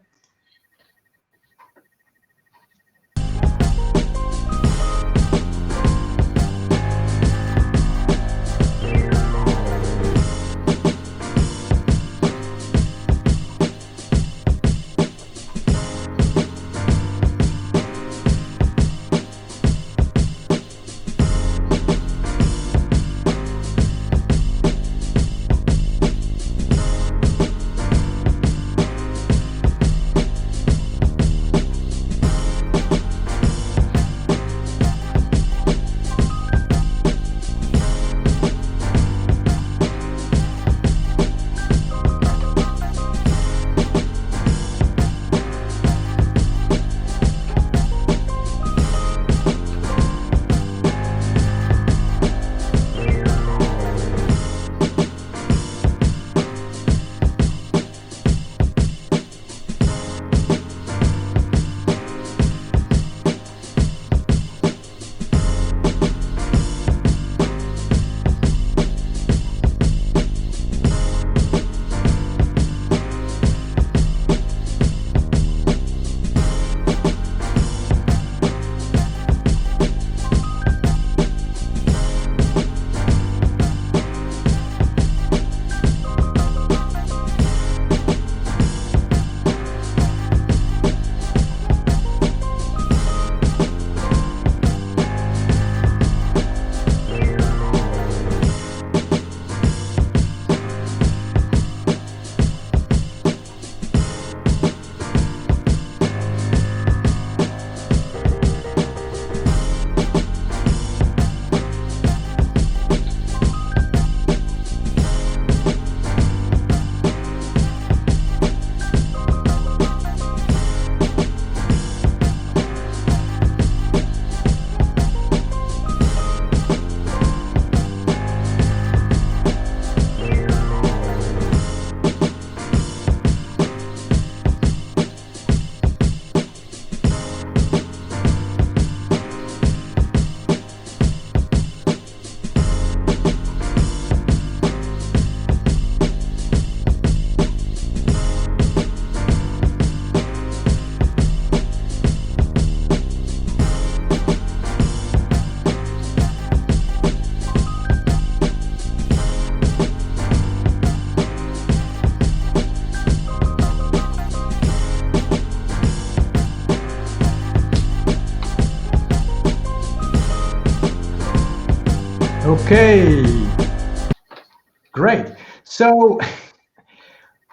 So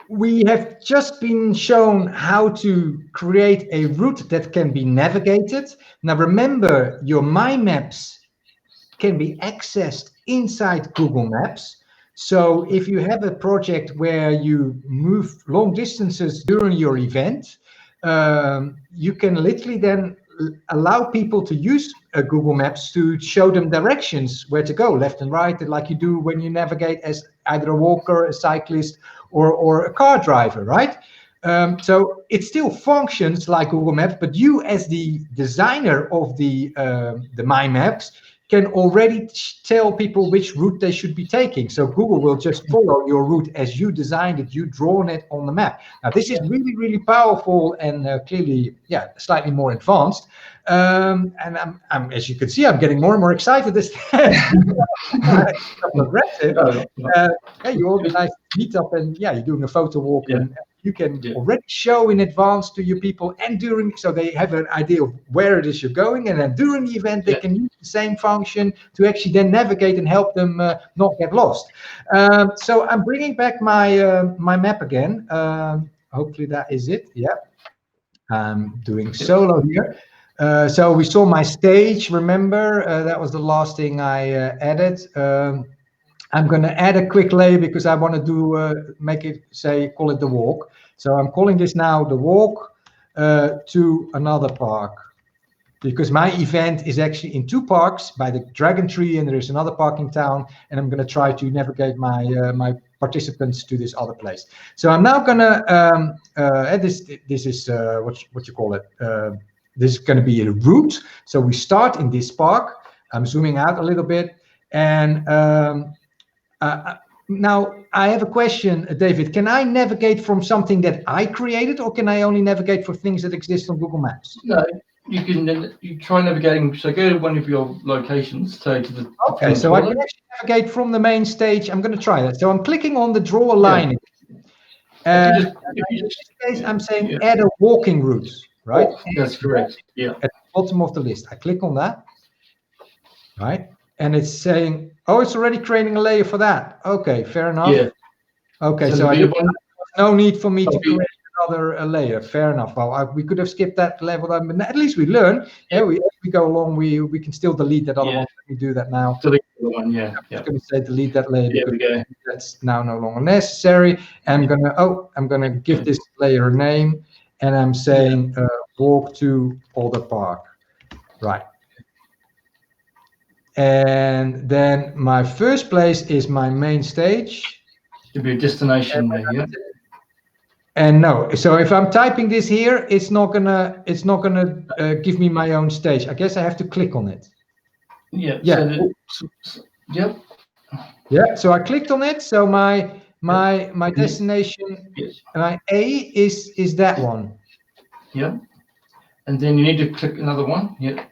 we have just been shown how to create a route that can be navigated. Now remember, your My Maps can be accessed inside Google Maps. So if you have a project where you move long distances during your event, you can literally then allow people to use Google Maps to show them directions where to go, left and right, like you do when you navigate as either a walker, a cyclist, or a car driver, right? So it still functions like Google Maps, but you as the designer of the My Maps can already tell people which route they should be taking. So Google will just follow your route as you designed it, you drawn it on the map. Now this is really, really powerful and clearly, yeah, slightly more advanced. And I'm, as you can see, I'm getting more and more excited as progressive. Yeah, you organize a meetup and yeah, you're doing a photo walk and you can already show in advance to your people and during, so they have an idea of where it is you're going, and then during the event they can use the same function to actually then navigate and help them not get lost. So I'm bringing back my my map again. Hopefully that is it. Yeah, I'm doing solo here. So we saw my stage, remember, that was the last thing I added. I'm going to add a quick layer because I want to do make it say call it the walk. So I'm calling this now the walk to another park, because my event is actually in 2 parks by the Dragon Tree, and there is another park in town, and I'm going to try to navigate my my participants to this other place. So I'm now going to add this is what you call it. This is going to be a route. So we start in this park. I'm zooming out a little bit, and now I have a question, David. Can I navigate from something that I created, or can I only navigate for things that exist on Google Maps? No, you try navigating. So go to one of your locations. So to the so I can actually navigate from the main stage. I'm going to try that. So I'm clicking on the draw a line. In this case, I'm saying add a walking route, right? That's correct. Yeah. At the bottom of the list, I click on that, right? And it's saying, oh, it's already creating a layer for that. Okay, fair enough. Yeah. Okay, so no need for me to create another layer. Fair enough. Well, we could have skipped that level, but at least we learn. Yeah, as we go along, we can still delete that other one. Let me do that now. Delete the one, yeah. I'm going to say delete that layer. There we go. That's now no longer necessary. I'm gonna give this layer a name, and I'm saying walk to Alder Park, right? And then my first place is my main stage. To be a destination there, yeah. And no, so if I'm typing this here, it's not gonna give me my own stage. I guess I have to click on it. Yeah. Yeah. Yep. Yeah. So I clicked on it. So my destination, my A is that one. Yeah. And then you need to click another one. Yeah.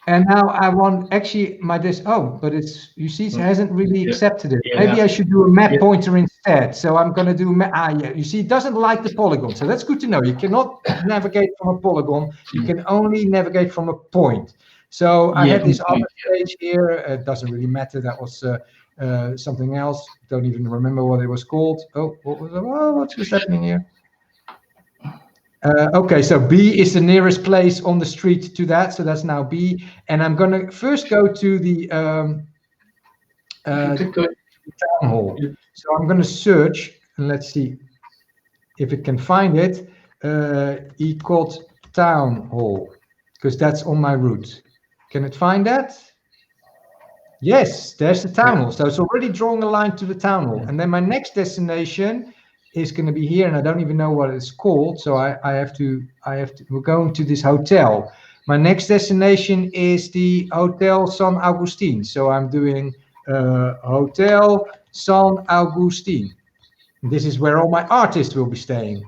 And now I want actually but it's, you see, it hasn't really accepted it. Maybe I should do a map pointer instead. So I'm going to do, you see, it doesn't like the polygon. So that's good to know. You cannot navigate from a polygon. You can only navigate from a point. So I had this other stage here. It doesn't really matter. That was something else. Don't even remember what it was called. Oh, what's just happening here? Okay, so B is the nearest place on the street to that, so that's now B. And I'm going to first go to the town hall. So I'm going to search, and let's see if it can find it. Equals town hall, because that's on my route. Can it find that? Yes, there's the town hall. So it's already drawing a line to the town hall. And then my next destination is going to be here, and I don't even know what it's called. So I have to, we're going to this hotel. My next destination is the Hotel San Agustin. So I'm doing Hotel San Agustin. This is where all my artists will be staying.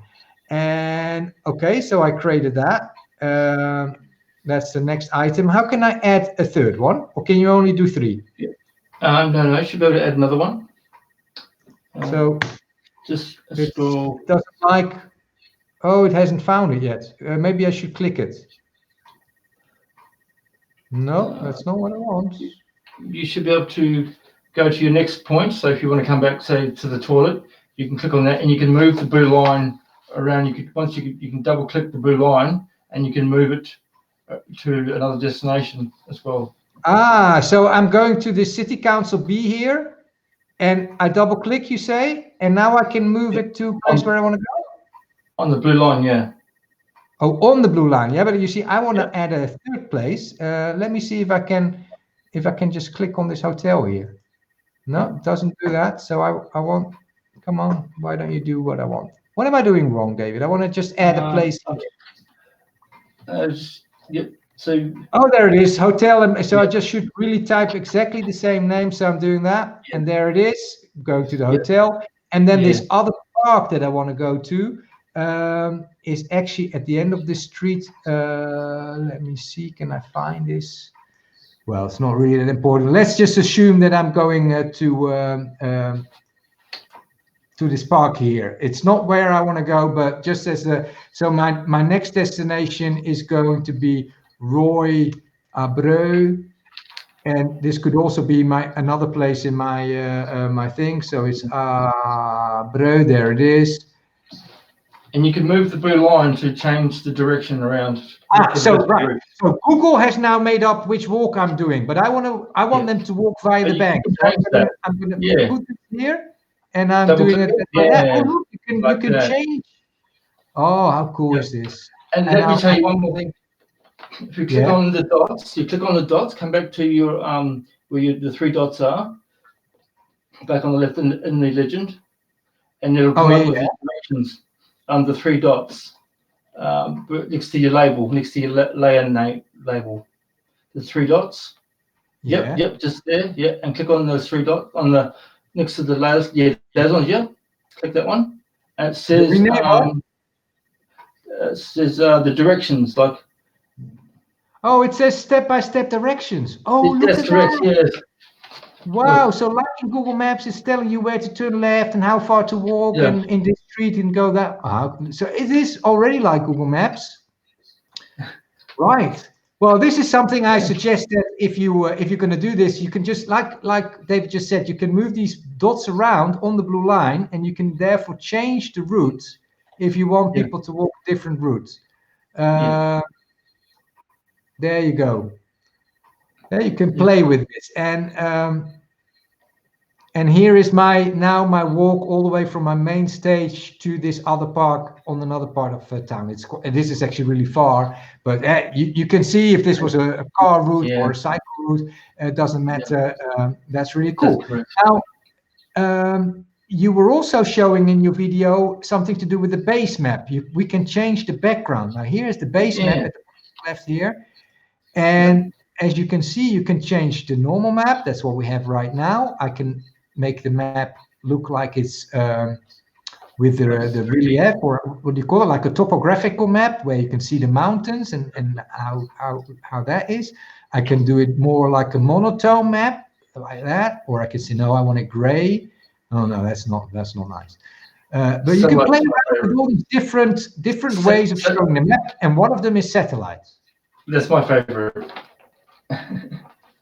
And okay, so I created that. That's the next item. How can I add a third one? Or can you only do 3? No, I should be able to add another one. So just it scroll. doesn't like, oh, it hasn't found it yet. Maybe I should click it. No, that's not what I want. You should be able to go to your next point. So if you want to come back, say, to the toilet, you can click on that, and you can move the blue line around. You can double click the blue line, and you can move it to another destination as well. So I'm going to the City Council B here, and I double click, you say, and now I can move it to a place where I want to go? On the blue line, yeah. Oh, on the blue line, yeah. But you see, I want to add a third place. Let me see if I can just click on this hotel here. No, it doesn't do that. So I want. Come on, why don't you do what I want? What am I doing wrong, David? I want to just add a place. Yep. So. Oh, there it is, hotel. And so I just should really type exactly the same name. So I'm doing that, and there it is. Going to the hotel, and then this other park that I want to go to is actually at the end of the street. Let me see. Can I find this? Well, it's not really that important. Let's just assume that I'm going to this park here. It's not where I want to go, but just as so my next destination is going to be Roy Abreu, and this could also be another place in my my thing. So it's Abreu. There it is. And you can move the blue line to change the direction around. So Google has now made up which walk I'm doing, but I want them to walk via the bank. So I'm going to put it here. And I'm doing it. Oh, look, you can change. Oh, how cool is this? And let me tell you one more thing. If you click on the dots, come back to your where the three dots are, back on the left in the legend, and it'll come up with informations on the three dots next to your label, next to your layer name label. The three dots. Yep, just there. Yeah, and click on those three dots on the next to the layers. Yeah, those ones. Yeah, click that one, and it says the directions like. Oh, it says step-by-step directions. Oh, look at that. Yes. Wow, so like in Google Maps, it's telling you where to turn left and how far to walk and in this street and go that. So it is already like Google Maps. Right. Well, this is something I suggest that if you're going to do this, you can just, like David just said, you can move these dots around on the blue line, and you can therefore change the route if you want people to walk different routes. There you go. There you can play with this, and here is my walk all the way from my main stage to this other park on another part of town. This is actually really far, but you can see if this was a car route or a cycle route. It doesn't matter. That's really cool. Now, you were also showing in your video something to do with the base map. We can change the background. Now here is the base map at the left here, and as you can see, you can change the normal map. That's what we have right now. I can make the map look like it's with the relief, or what do you call it, like a topographical map where you can see the mountains and how that is. I can do it more like a monotone map like that, or I can say no, I want it gray. Oh no, that's not nice. But you can play around with all these different ways of showing the map, and one of them is satellites. That's my favorite.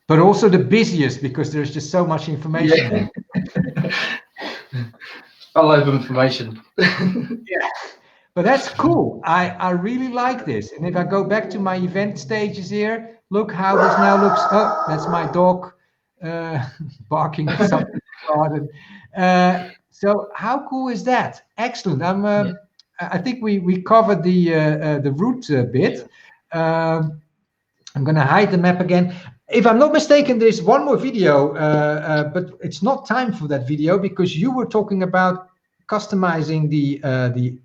But also the busiest, because there's just so much information. I love information. But that's cool. I really like this. And if I go back to my event stages here, look how this now looks. Oh, that's my dog barking at something in the garden. So how cool is that? Excellent. I think we covered the route bit. I'm going to hide the map again. If I'm not mistaken, there's one more video, but it's not time for that video because you were talking about customizing the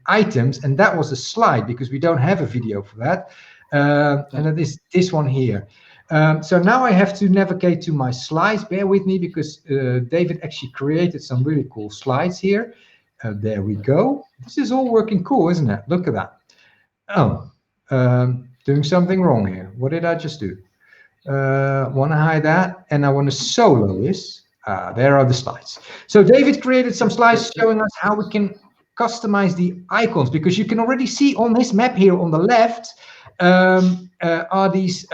items, and that was a slide because we don't have a video for that. And that is this one here. So now I have to navigate to my slides. Bear with me because David actually created some really cool slides here. There we go. This is all working cool, isn't it? Look at that. Oh, doing something wrong here. What did I just do? Want to hide that, and I want to solo this. There are the slides. So David created some slides showing us how we can customize the icons, because you can already see on this map here on the left are these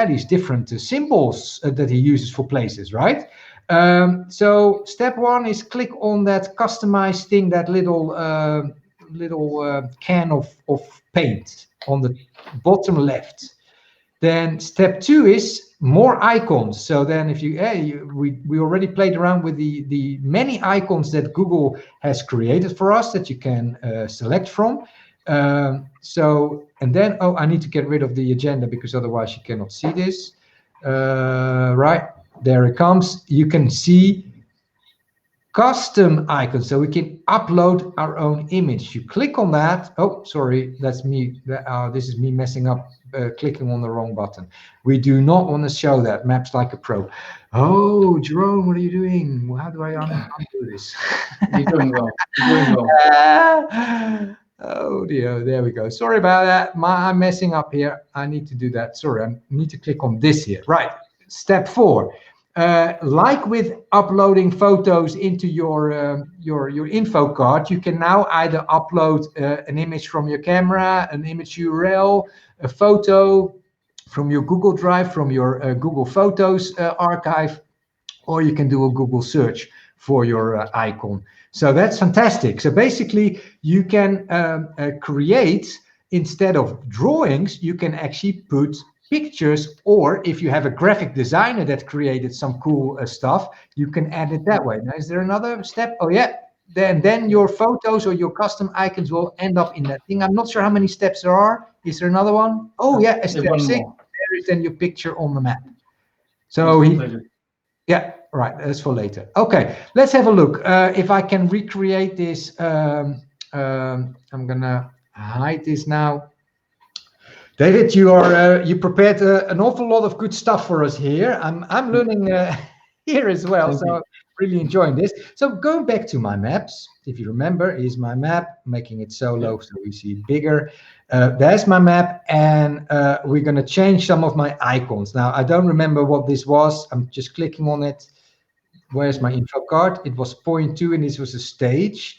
these different symbols that he uses for places, right? So step 1 is click on that customize thing, that little can of paint on the bottom left. Then step 2 is more icons. So then if we already played around with the many icons that Google has created for us that you can select from. And then, I need to get rid of the agenda because otherwise you cannot see this. Right, there it comes. You can see custom icons, so we can upload our own image. You click on that. Oh, sorry, that's me. This is me messing up, clicking on the wrong button. We do not want to show that. Maps like a pro. Oh, Jeroen, what are you doing? How do I undo this? You're doing well. You're doing well. Oh dear, there we go. Sorry about that. I'm messing up here. I need to do that. Sorry, I need to click on this here. Right, step 4. Like with uploading photos into your info card, you can now either upload an image from your camera, an image URL, a photo from your Google Drive, from your Google Photos archive, or you can do a Google search for your icon. So that's fantastic. So basically, you can create, instead of drawings, you can actually put pictures, or if you have a graphic designer that created some cool stuff, you can add it that way. Now, is there another step? Oh yeah, then your photos or your custom icons will end up in that thing. I'm not sure how many steps there are. Is there another one? Oh yeah, step 6. There is then your picture on the map. So yeah, right, that's for later. Okay, let's have a look. If I can recreate this, I'm gonna hide this now. David, you prepared an awful lot of good stuff for us here. I'm learning here as well, so I'm really enjoying this. So going back to my maps, if you remember, here's my map, making it so low so we see it bigger. There's my map, and we're going to change some of my icons. Now, I don't remember what this was. I'm just clicking on it. Where's my info card? It was 0.2, and this was a stage.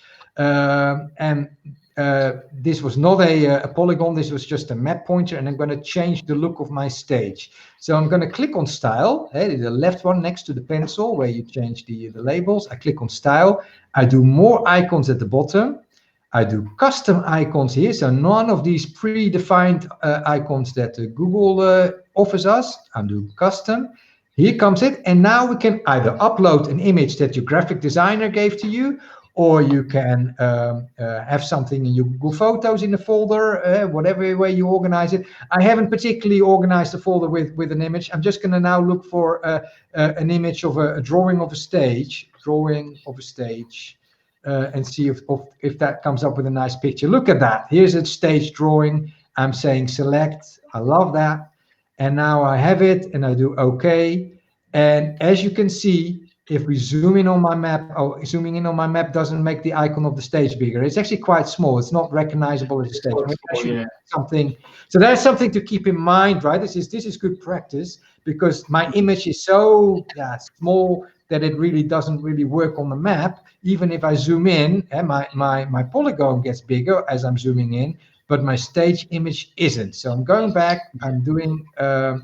This was not a polygon, this was just a map pointer, and I'm going to change the look of my stage. So I'm going to click on style, the left one next to the pencil where you change the labels. I click on style. I do more icons at the bottom. I do custom icons here, so none of these predefined icons that Google offers us. I do custom. Here comes it, and now we can either upload an image that your graphic designer gave to you, or you can have something in your Google Photos in the folder, whatever way you organize it. I haven't particularly organized the folder with an image. I'm just going to now look for an image of a drawing of a stage, and see if that comes up with a nice picture. Look at that. Here's a stage drawing. I'm saying select. I love that. And now I have it, and I do OK. And as you can see, if we zoom in on my map, zooming in on my map doesn't make the icon of the stage bigger. It's actually quite small. It's not recognizable as a stage. Something. So that's something to keep in mind, right? This is good practice, because my image is so small that it really doesn't really work on the map. Even if I zoom in, my polygon gets bigger as I'm zooming in, but my stage image isn't. So I'm going back, I'm doing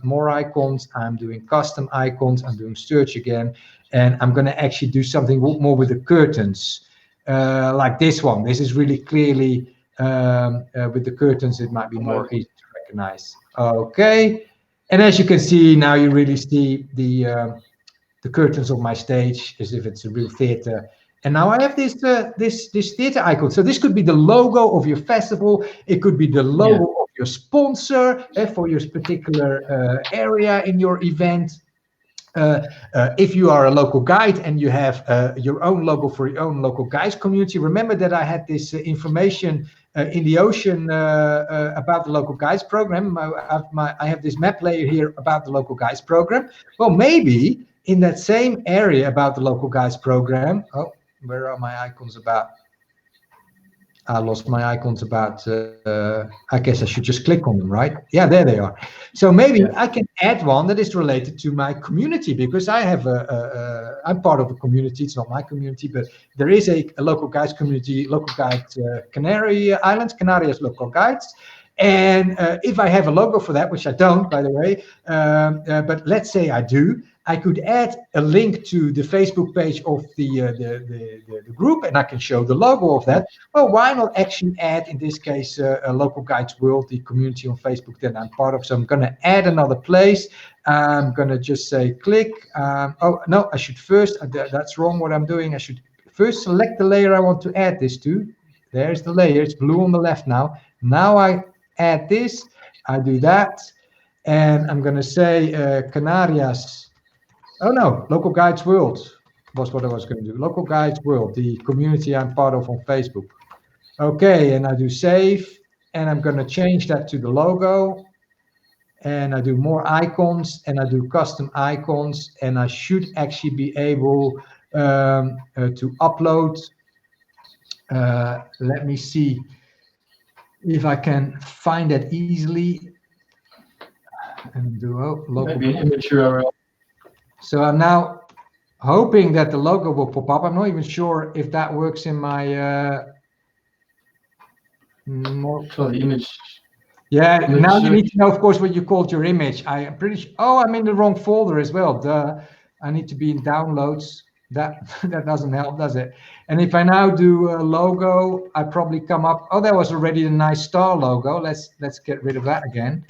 more icons, I'm doing custom icons, I'm doing search again, and I'm going to actually do something more with the curtains, like this one. This is really clearly, with the curtains, it might be more easy to recognize. Okay, and as you can see, now you really see the curtains of my stage as if it's a real theater. And now I have this theater icon. So this could be the logo of your festival. It could be the logo of your sponsor for your particular area in your event. If you are a local guide and you have your own logo for your own local guides community, remember that I had this information in the ocean about the local guides program. I have this map layer here about the local guides program. Well, maybe in that same area about the local guides program. Oh, where are my icons about? I lost my icons about, I guess I should just click on them, right? Yeah, there they are. So maybe I can add one that is related to my community, because I have I'm part of a community. It's not my community, but there is a local guides community, local guide Canary Islands, Canarias local guides. And if I have a logo for that, which I don't, by the way, but let's say I do, I could add a link to the Facebook page of the group, and I can show the logo of that. Well, why not actually add, in this case, a Local Guides World, the community on Facebook that I'm part of. So I'm going to add another place. I'm going to just say click. Oh, no, I should first, that's wrong what I'm doing. I should first select the layer I want to add this to. There's the layer. It's blue on the left now. Now I add this. I do that. And I'm going to say Canarias. Oh no, Local Guides World was what I was going to do. Local Guides World, the community I'm part of on Facebook. Okay, and I do save, and I'm going to change that to the logo. And I do more icons, and I do custom icons, and I should actually be able to upload. Let me see if I can find that easily. And do local. Maybe an image URL. So I'm now hoping that the logo will pop up. I'm not even sure if that works in my for the image. Yeah, now you need to know, of course, what you called your image. I'm pretty sure. Oh, I'm in the wrong folder as well. Duh. I need to be in downloads. That doesn't help, does it? And if I now do a logo, I probably come up. Oh, that was already a nice star logo. Let's get rid of that again.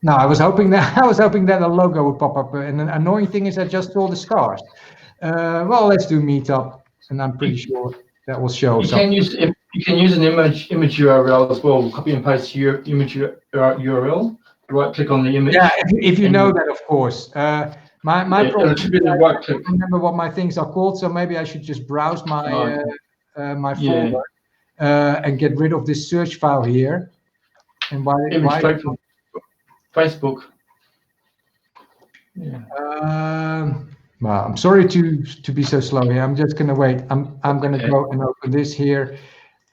No, I was hoping that a logo would pop up. And the annoying thing is I just saw the stars. Well, let's do Meetup, and I'm pretty sure that will show. You can use an image URL as well. Copy and paste your image URL. Right click on the image. Yeah, if you know that, of course. My problem should be the right click. I don't remember what my things are called, so maybe I should just browse my my folder and get rid of this search file here. And why straight from Facebook. Yeah. Well, I'm sorry to be so slow here. I'm just gonna wait. I'm gonna go and open this here.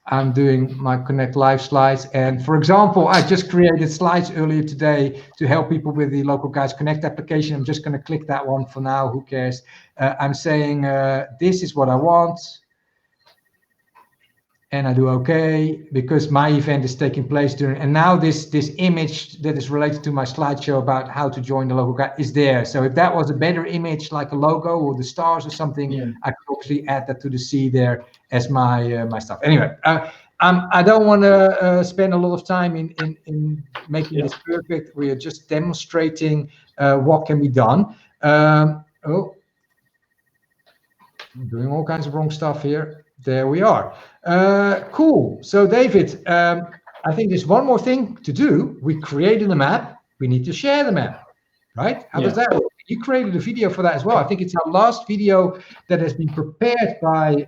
I'm doing my Connect Live slides, and for example, I just created slides earlier today to help people with the Local Guides Connect application. I'm just going to click that one for now. Who cares? I'm saying this is what I want, and I do OK because my event is taking place during. And now this image that is related to my slideshow about how to join the Local Guide is there. So if that was a better image, like a logo or the stars or something, I could obviously add that to the C there as my my stuff. Anyway, I don't want to spend a lot of time in making this perfect. We are just demonstrating what can be done. Oh, I'm doing all kinds of wrong stuff here. There we are. Cool. So David, I think there's one more thing to do. We created a map. We need to share the map, right? How does that work? You created a video for that as well. I think it's our last video that has been prepared by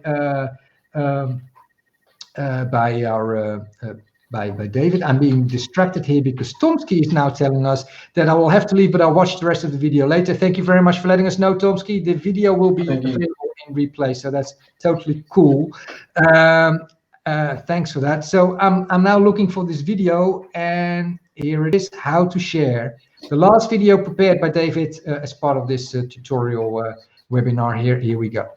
David. I'm being distracted here because Tomsky is now telling us that I will have to leave, but I'll watch the rest of the video later. Thank you very much for letting us know, Tomsky. The video will be available in replay, so that's totally cool. Thanks for that. So I'm now looking for this video, and here it is, how to share. The last video prepared by David as part of this tutorial webinar here. Here we go.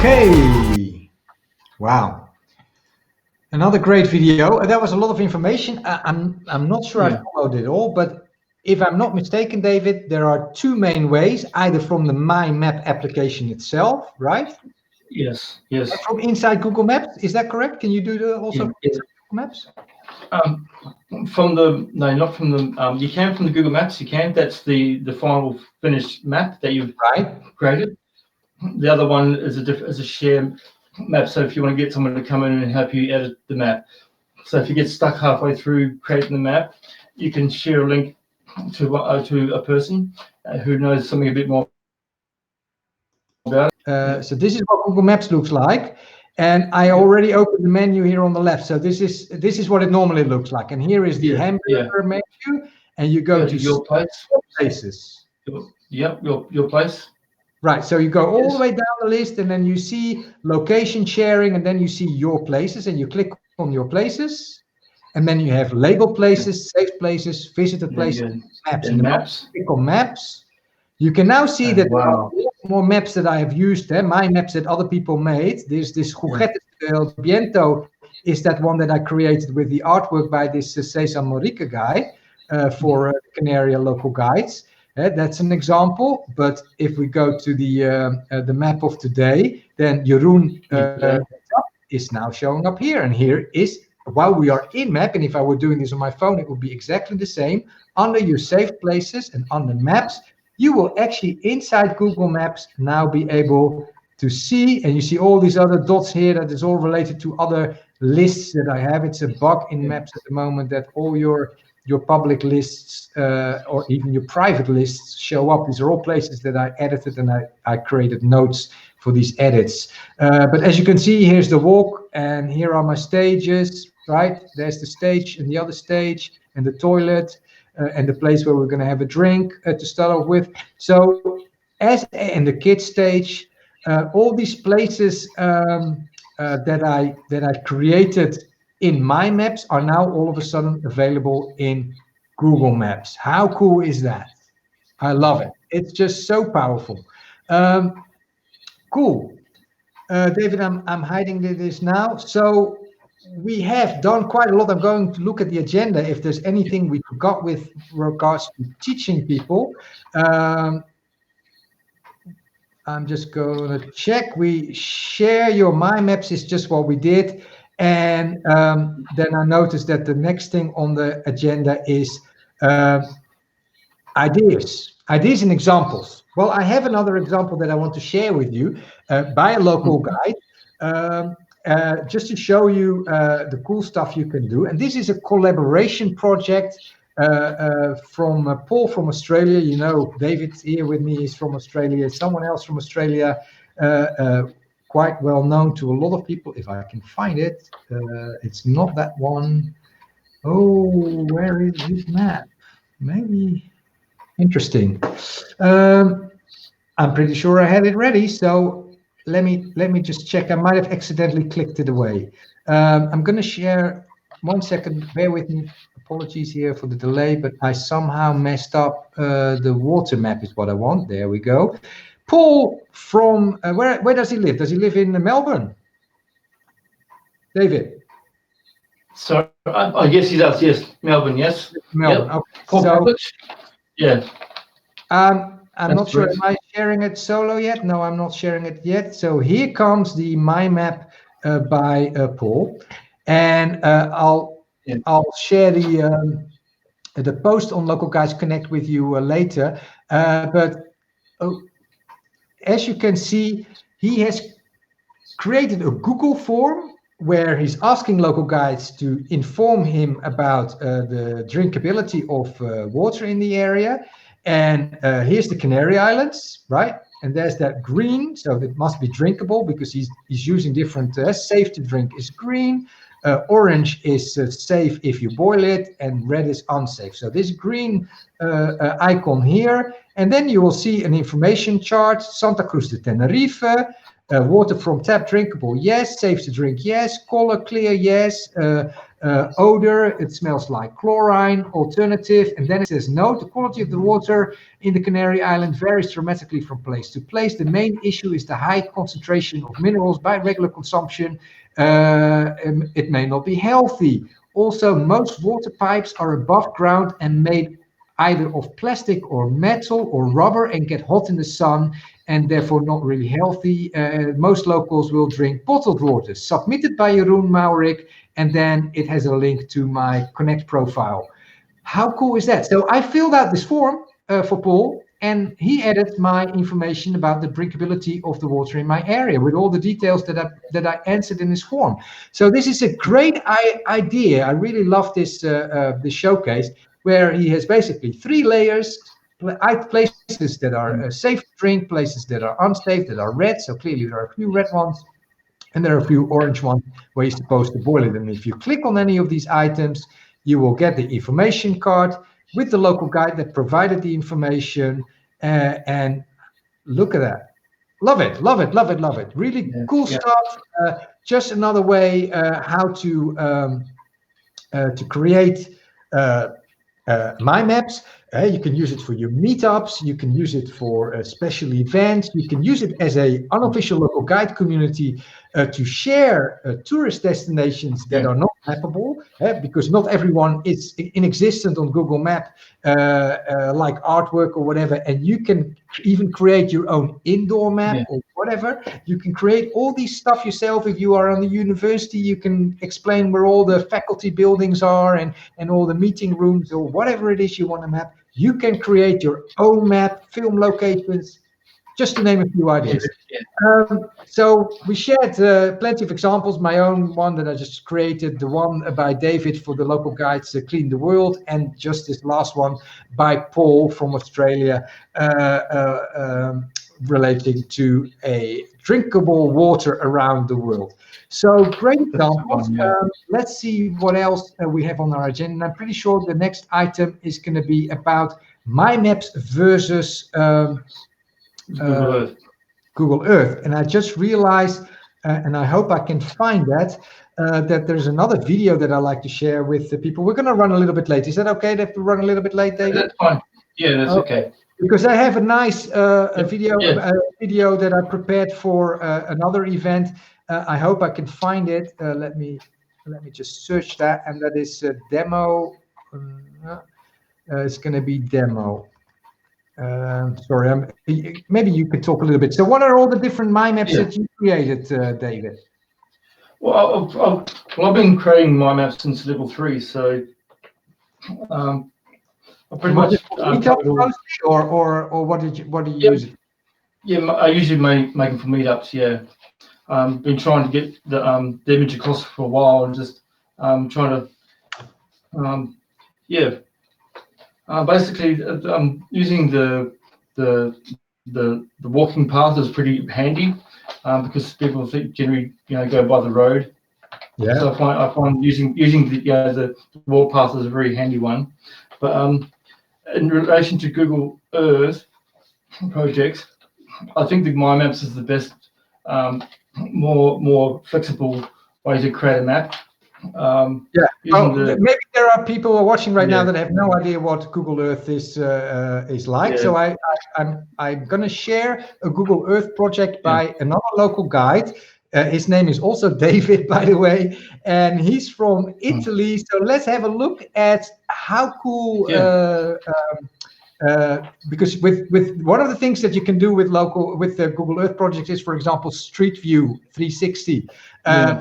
Okay. Wow. Another great video. That was a lot of information. I'm not sure I followed it all, but if I'm not mistaken, David, there are two main ways, either from the My Map application itself, right? Yes, yes. And from inside Google Maps, is that correct? Can you do the also inside Google Maps? From the not from the you can from the Google Maps. You can. That's the final finished map that you've created. The other one is a share map. So if you want to get someone to come in and help you edit the map, so if you get stuck halfway through creating the map, you can share a link to a person who knows something a bit more about it. So this is what Google Maps looks like, and I already opened the menu here on the left. So this is what it normally looks like, and here is the hamburger menu, and you go to your place. Places. Your place. Right, so you go all the way down the list, and then you see location sharing, and then you see your places, and you click on your places, and then you have labeled places, saved places, visited places, maps. And maps. Click on maps. You can now see that there are more maps that I have used, my maps that other people made. There's this Juguetes del Viento is that one that I created with the artwork by this Cesar Mourik guy for Canaria local guides. That's an example, but if we go to the map of today, then Jeroen is now showing up here, and here is, while we are in map, and if I were doing this on my phone, it would be exactly the same. Under your saved places and under maps, you will actually inside Google Maps now be able to see, and you see all these other dots here that is all related to other lists that I have. It's a bug in maps at the moment that all your public lists or even your private lists show up. These are all places that I edited, and I created notes for these edits. But as you can see, here's the walk, and here are my stages, right? There's the stage and the other stage and the toilet and the place where we're going to have a drink to start off with. So and the kids stage, all these places that I created in my maps are now all of a sudden available in Google Maps. How cool is that? I love it. It's just so powerful. Cool. David, I'm hiding this now. So we have done quite a lot. I'm going to look at the agenda if there's anything we forgot with regards to teaching people. I'm just going to check. We share your My Maps is just what we did. And then I noticed that the next thing on the agenda is ideas and examples. Well, I have another example that I want to share with you by a local guide, just to show you the cool stuff you can do. And this is a collaboration project from Paul from Australia. You know, David here with me is from Australia. Someone else from Australia, quite well known to a lot of people. If I can find it, it's not that one. Oh, where is this map? Maybe interesting. I'm pretty sure I had it ready, so let me just check. I might have accidentally clicked it away. I'm going to share 1 second. Bear with me. Apologies here for the delay, but I somehow messed up the water map is what I want. There we go. Paul from where does he live? Does he live in Melbourne? David. So I guess he does. Yes, Melbourne. Yes. Melbourne. Yep. Okay. Yeah. I'm not sure. Am I sharing it solo yet? No, I'm not sharing it yet. So here comes the My Map by Paul, and I'll share the post on Local Guides Connect with you later. But as you can see, he has created a Google form where he's asking local guides to inform him about the drinkability of water in the area. And here's the Canary Islands, right? And there's that green, so it must be drinkable because he's using different. Safe to drink is green, orange is safe if you boil it, and red is unsafe. So this green icon here, and then you will see an information chart. Santa Cruz de Tenerife, water from tap drinkable, yes. Safe to drink, yes. Color clear, yes. odor, it smells like chlorine, alternative, and then it says note, the quality of the water in the Canary Island varies dramatically from place to place. The main issue is the high concentration of minerals by regular consumption. It may not be healthy. Also, most water pipes are above ground and made either of plastic or metal or rubber and get hot in the sun and therefore not really healthy. Most locals will drink bottled water. Submitted by Jeroen Mourik, and then it has a link to my Connect profile. How cool is that? So I filled out this form for Paul, and he added my information about the drinkability of the water in my area with all the details that I answered in this form. So this is a great idea. I really love this this showcase, where he has basically 3 layers, places that are safe to drink, places that are unsafe, that are red. So clearly there are a few red ones, and there are a few orange ones where you're supposed to boil it. And if you click on any of these items, you will get the information card with the local guide that provided the information. And look at that. Love it, love it, love it, love it. Really cool stuff. Just another way how to create mind maps. You can use it for your meetups. You can use it for special events. You can use it as a unofficial local guide community to share tourist destinations that are not mappable, because not everyone is in existence on Google Map, like artwork or whatever. And you can even create your own indoor map or whatever. You can create all these stuff yourself. If you are on the university, you can explain where all the faculty buildings are and all the meeting rooms or whatever it is you want to map. You can create your own map, film locations, just to name a few ideas. So we shared plenty of examples. My own one that I just created, the one by David for the local guides, Clean the World, and just this last one by Paul from Australia, relating to a drinkable water around the world. So great examples. Let's see what else we have on our agenda. And I'm pretty sure the next item is going to be about My Maps versus Google Earth. And I just realized, and I hope I can find that, that there's another video that I like to share with the people. We're going to run a little bit late. Is that okay to run a little bit late, David? That's fine. Yeah, that's okay. Because I have a nice video that I prepared for another event. I hope I can find it. Let me just search that, and that is demo. It's going to be demo. Sorry, maybe you could talk a little bit. So, what are all the different mind maps that you created, David? Well, I've been creating mind maps since level 3, so I pretty much. Or what do you use it? Yeah, I usually make them for meetups. Yeah, been trying to get the image across for a while, and just trying to basically using the walking path is pretty handy because people generally go by the road. Yeah. So I find using the walk path is a very handy one, but in relation to Google Earth projects, I think the mind maps is the best, more flexible way to create a map. Maybe there are people watching right now that have no idea what Google Earth is like. Yeah. So I'm going to share a Google Earth project by another local guide. His name is also David, by the way, and he's from Italy. So let's have a look at how cool. Because with one of the things that you can do with the Google Earth project is, for example, Street View 360.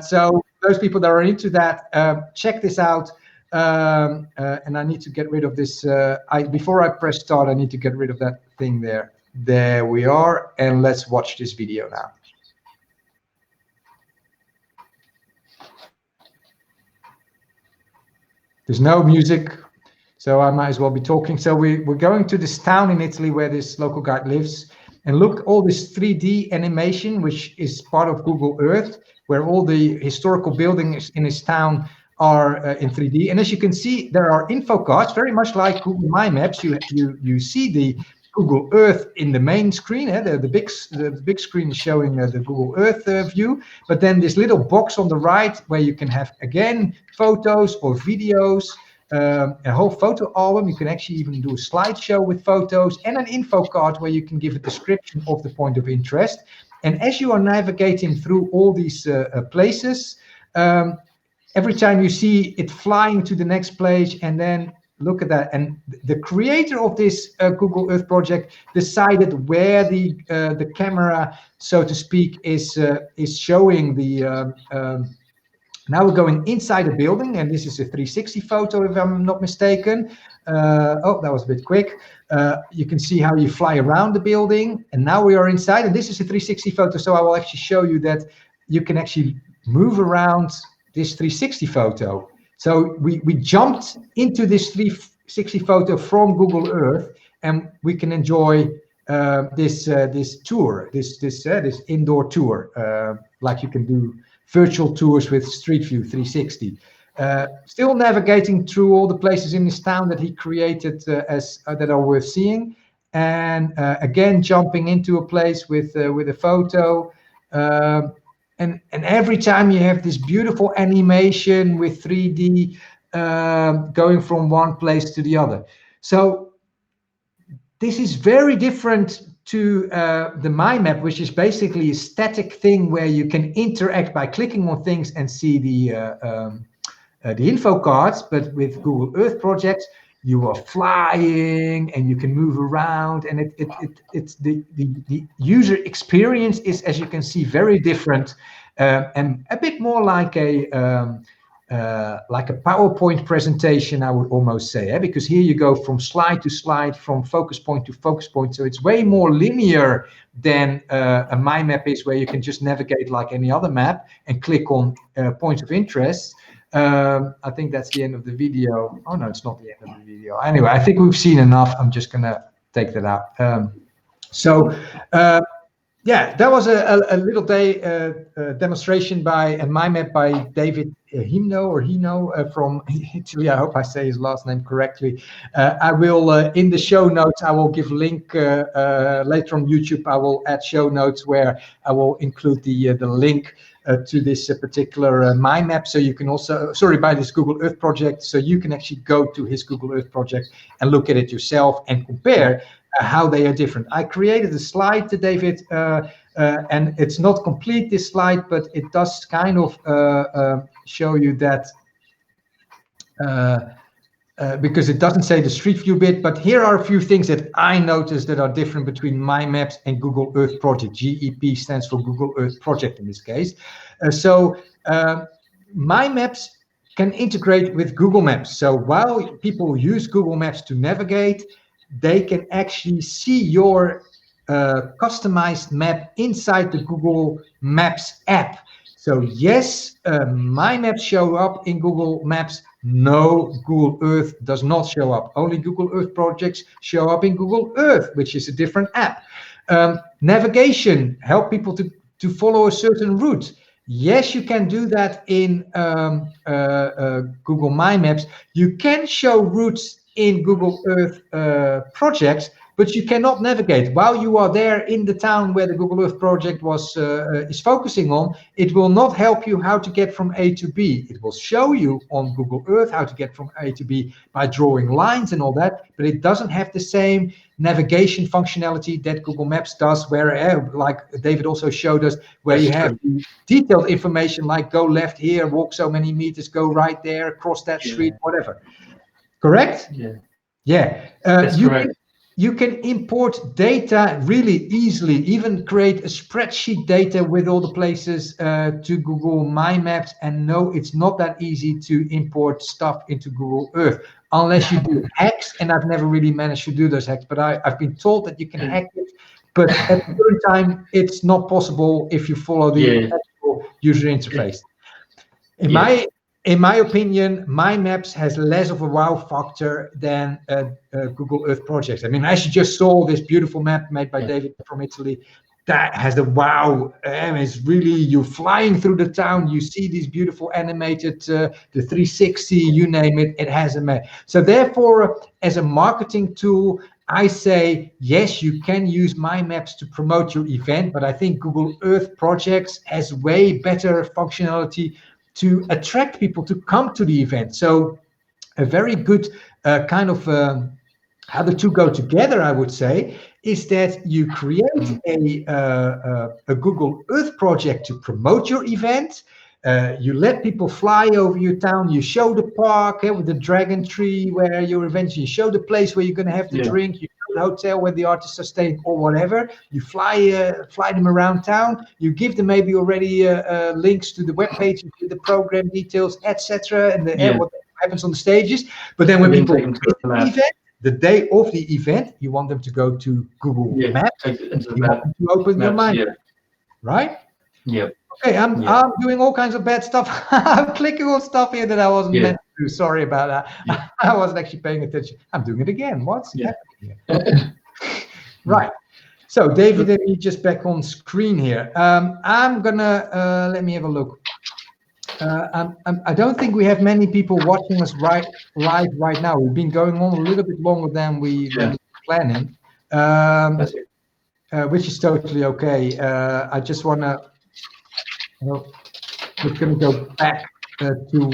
So those people that are into that, check this out. And I need to get rid of this. Before I press start, I need to get rid of that thing there. There we are. And let's watch this video now. There's no music, so I might as well be talking. So we're going to this town in Italy where this local guide lives. And look, all this 3D animation, which is part of Google Earth, where all the historical buildings in his town are in 3D. And as you can see, there are info cards, very much like Google My Maps. You see Google Earth in the main screen. The big screen is showing the Google Earth view, but then this little box on the right where you can have, again, photos or videos, a whole photo album. You can actually even do a slideshow with photos, and an info card where you can give a description of the point of interest. And as you are navigating through all these places, every time you see it flying to the next place, and then look at that. And the creator of this Google Earth project decided where the camera, so to speak, is showing the. Now we're going inside a building, and this is a 360 photo, if I'm not mistaken. Oh, that was a bit quick. You can see how you fly around the building, and now we are inside, and this is a 360 photo. So I will actually show you that you can actually move around this 360 photo. So we jumped into this 360 photo from Google Earth, and we can enjoy this tour, this indoor tour, like you can do virtual tours with Street View 360. Still navigating through all the places in this town that he created that are worth seeing, and again jumping into a place with a photo. And every time you have this beautiful animation with 3D going from one place to the other. So this is very different to the My Map, which is basically a static thing where you can interact by clicking on things and see the info cards. But with Google Earth projects, you are flying and you can move around, and it's the user experience is, as you can see, very different, and a bit more like a PowerPoint presentation, I would almost say, because here you go from slide to slide, from focus point to focus point. So it's way more linear than a My Map is, where you can just navigate like any other map and click on points of interest. I think that's the end of the video. Oh no, it's not the end of the video. Anyway, I think we've seen enough. I'm just gonna take that out. Yeah, that was a little demonstration by a My Map by David Hino from Italy. I hope I say his last name correctly. I will, in the show notes, I will give link later on YouTube. I will add show notes where I will include the link to this particular My Map. So you can also, by this Google Earth project. So you can actually go to his Google Earth project and look at it yourself and compare how they are different. I created a slide to David, and it's not complete, this slide, but it does kind of show you that, because it doesn't say the Street View bit, but here are a few things that I noticed that are different between My Maps and Google Earth Project. GEP stands for Google Earth Project in this case. My Maps can integrate with Google Maps. So while people use Google Maps to navigate, they can actually see your customized map inside the Google Maps app. So yes, My Maps show up in Google Maps. No, Google Earth does not show up. Only Google Earth projects show up in Google Earth, which is a different app. Navigation, help people to follow a certain route. Yes, you can do that in Google My Maps. You can show routes in Google Earth projects, but you cannot navigate. While you are there in the town where the Google Earth project is focusing on, it will not help you how to get from A to B. It will show you on Google Earth how to get from A to B by drawing lines and all that, but it doesn't have the same navigation functionality that Google Maps does, where, like David also showed us, where you have detailed information like go left here, walk so many meters, go right there, cross that street, whatever. Correct? Yeah. That's correct. You can import data really easily, even create a spreadsheet data with all the places to Google My Maps. And no, it's not that easy to import stuff into Google Earth, unless you do hacks. And I've never really managed to do those hacks, but I've been told that you can hack it. But at the current time, it's not possible if you follow the actual user interface. In my opinion, My Maps has less of a wow factor than Google Earth projects. I mean, as you just saw this beautiful map made by David from Italy, that has the wow. It's really, you're flying through the town, you see these beautiful animated, the 360, you name it, it has a map. So therefore, as a marketing tool, I say, yes, you can use My Maps to promote your event, but I think Google Earth Projects has way better functionality to attract people to come to the event. So a very good kind of how the two go together, I would say, is that you create a Google Earth project to promote your event. You let people fly over your town. You show the park with the dragon tree where your event. You show the place where you're going to have the drink. You show the hotel where the artists are staying, or whatever. You fly them around town. You give them maybe already links to the web pages with the program details, etc., and what happens on the stages. But then when people visit the event, the day of the event, you want them to go to Google Maps. You want them to open your mind, right? Yeah. Okay, I'm doing all kinds of bad stuff. I'm clicking on stuff here that I wasn't meant to do. Sorry about that. I wasn't actually paying attention. I'm doing it again. What's happening here? Right. So David and me just back on screen here. I'm gonna let me have a look. I don't think we have many people watching us live right now. We've been going on a little bit longer than we were planning, which is totally okay. I just want to. We're going to go back to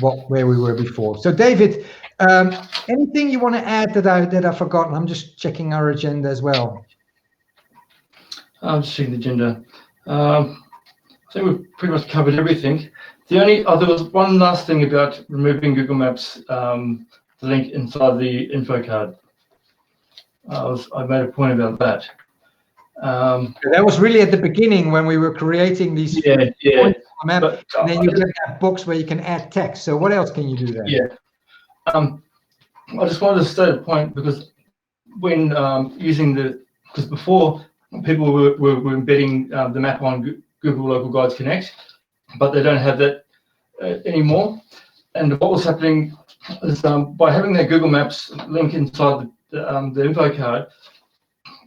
where we were before. So, David, anything you want to add that I've forgotten? I'm just checking our agenda as well. I'm just checking the agenda. I think we've pretty much covered everything. The only there was one last thing about removing Google Maps, the link inside the info card. I made a point about that. That was really at the beginning when we were creating these points on the map, and then you get that box where you can add text. So what else can you do there? Yeah. I just wanted to state a point because when because before people were embedding the map on Google Local Guides Connect, but they don't have that anymore. And what was happening is by having that Google Maps link inside the info card,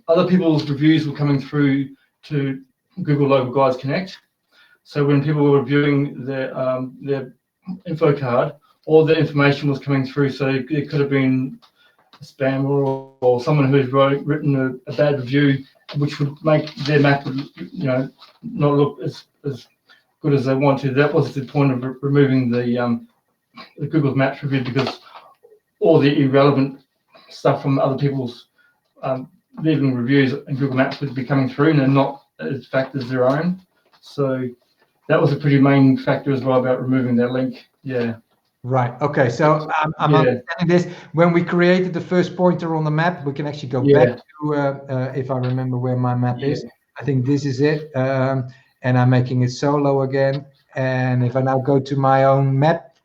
other people's reviews were coming through to Google Local Guides Connect. So when people were reviewing their info card, all the information was coming through. So it could have been a spammer or someone who's written a bad review, which would make their map, not look as good as they want to. That was the point of removing the Google Maps review, because all the irrelevant stuff from other people's leaving reviews and Google Maps would be coming through, and they're not as fact as their own. So that was a pretty main factor as well about removing that link. Yeah. Right. Okay. So I'm understanding this. When we created the first pointer on the map, we can actually go back to, if I remember where my map is. I think this is it. And I'm making it solo again. And if I now go to my own map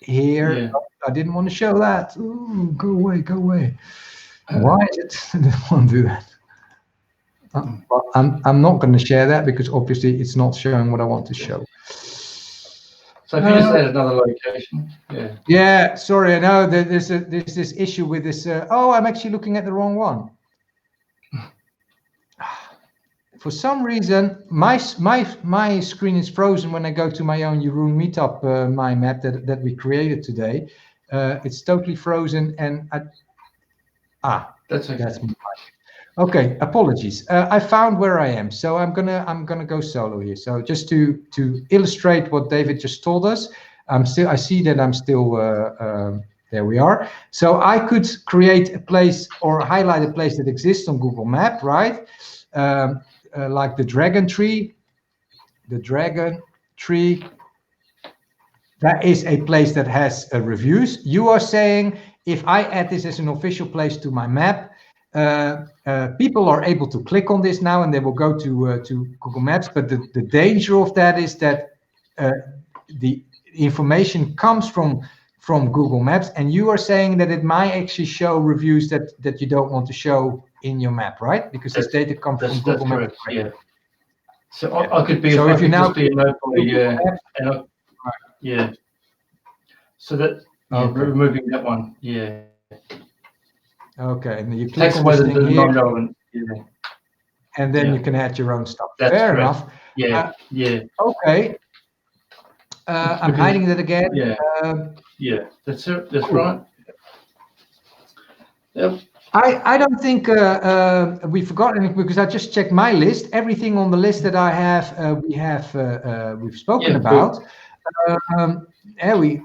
here, I didn't want to show that. Ooh, go away, go away. Why is it? I didn't want to do that. Well, I'm not going to share that because obviously it's not showing what I want to show. So if you just add another location, yeah. Sorry, I know that there's this issue with this. Oh, I'm actually looking at the wrong one. For some reason, my screen is frozen when I go to my own Jeroen meetup my map that we created today. It's totally frozen, and that's okay. That's my okay. Apologies. I found where I am, so I'm gonna go solo here. So just to illustrate what David just told us, I see that I'm still there. We are. So I could create a place or highlight a place that exists on Google Map, right? Like the dragon tree. The dragon tree. That is a place that has reviews. You are saying if I add this as an official place to my map, people are able to click on this now and they will go to Google Maps. But the danger of that is that the information comes from Google Maps, and you are saying that it might actually show reviews that you don't want to show in your map, right? Because this data comes from Google Maps. Yeah. So I could be. So if you now be a notebook, So that removing that one, Okay, and you click on this thing here, non-relevant. and then you can add your own stuff. That's Fair correct. enough. Yeah. Okay. I'm hiding that again. Yeah. That's it. That's right. Yep. I don't think we forgot anything, because I just checked my list. Everything on the list that I have, we've spoken about. Yeah, we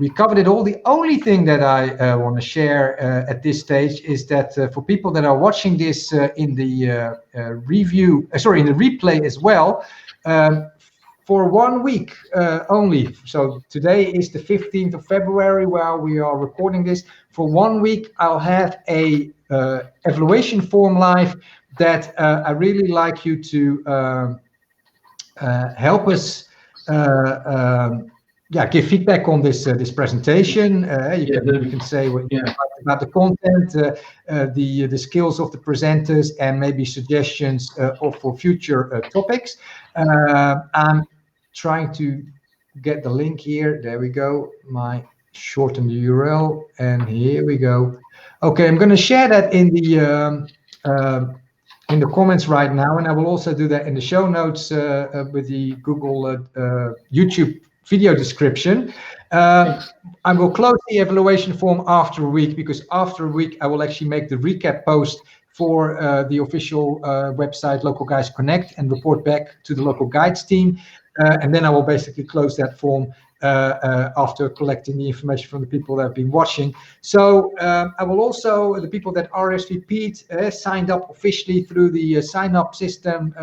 covered it all. The only thing that I want to share at this stage is that for people that are watching this in the in the replay as well, for 1 week only. So today is the 15th of February while we are recording this. For 1 week, I'll have a evaluation form live that I really like you to help us give feedback on this presentation. You can say what you like about the content, the skills of the presenters, and maybe suggestions for future topics. I'm trying to get the link here. There we go. My shortened URL, and here we go. Okay, I'm going to share that in the comments right now, and I will also do that in the show notes with the Google YouTube video description. I will close the evaluation form after a week, because after a week I will actually make the recap post for the official website Local Guides Connect and report back to the Local Guides team, and then I will basically close that form after collecting the information from the people that have been watching. So I will also, the people that RSVP'd, signed up officially through the sign-up system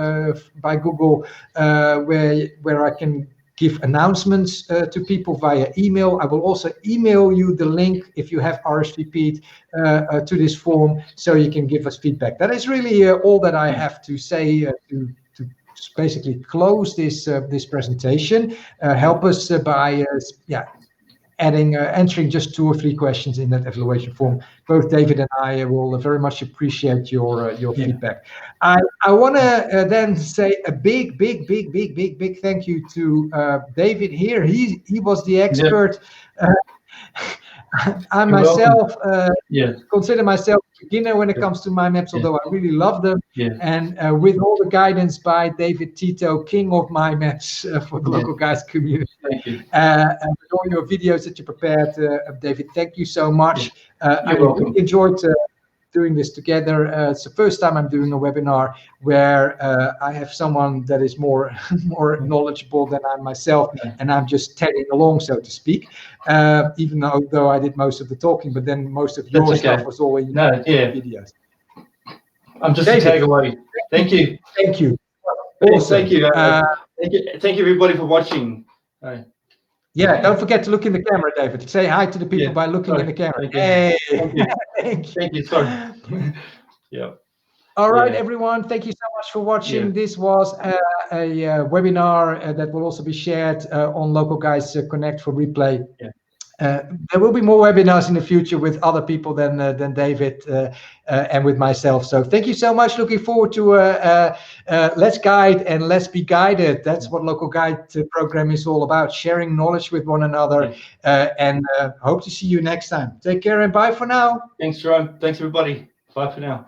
by Google, where I can give announcements to people via email. I will also email you the link if you have RSVP'd to this form, so you can give us feedback. That is really all that I have to say to basically close this presentation. Help us by answering just 2 or 3 questions in that evaluation form. Both David and I will very much appreciate your feedback. I want to then say a big thank you to David here. He was the expert. I myself consider myself a beginner when it comes to my maps, although I really love them. And with all the guidance by David Tito, king of my maps for the Local Guides community. Thank you. And with all your videos that you prepared, David, thank you so much. I really enjoyed doing this together. It's the first time I'm doing a webinar where I have someone that is more knowledgeable than I myself, and I'm just tagging along, so to speak. Even though I did most of the talking, but then most of your stuff was all in videos. I'm just a tag away. Thank you. Thank you. Awesome. Thank you. Thank you, everybody, for watching. Yeah, don't forget to look in the camera, David. Say hi to the people by looking in the camera. Hey. Thank you. Sorry. All right, everyone. Thank you so much for watching. This was a webinar that will also be shared on Local Guides Connect for replay. There will be more webinars in the future with other people than David and with myself. So thank you so much. Looking forward to Let's Guide and Let's Be Guided. That's what Local Guide program is all about, sharing knowledge with one another. And hope to see you next time. Take care and bye for now. Thanks, Jeroen. Thanks, everybody. Bye for now.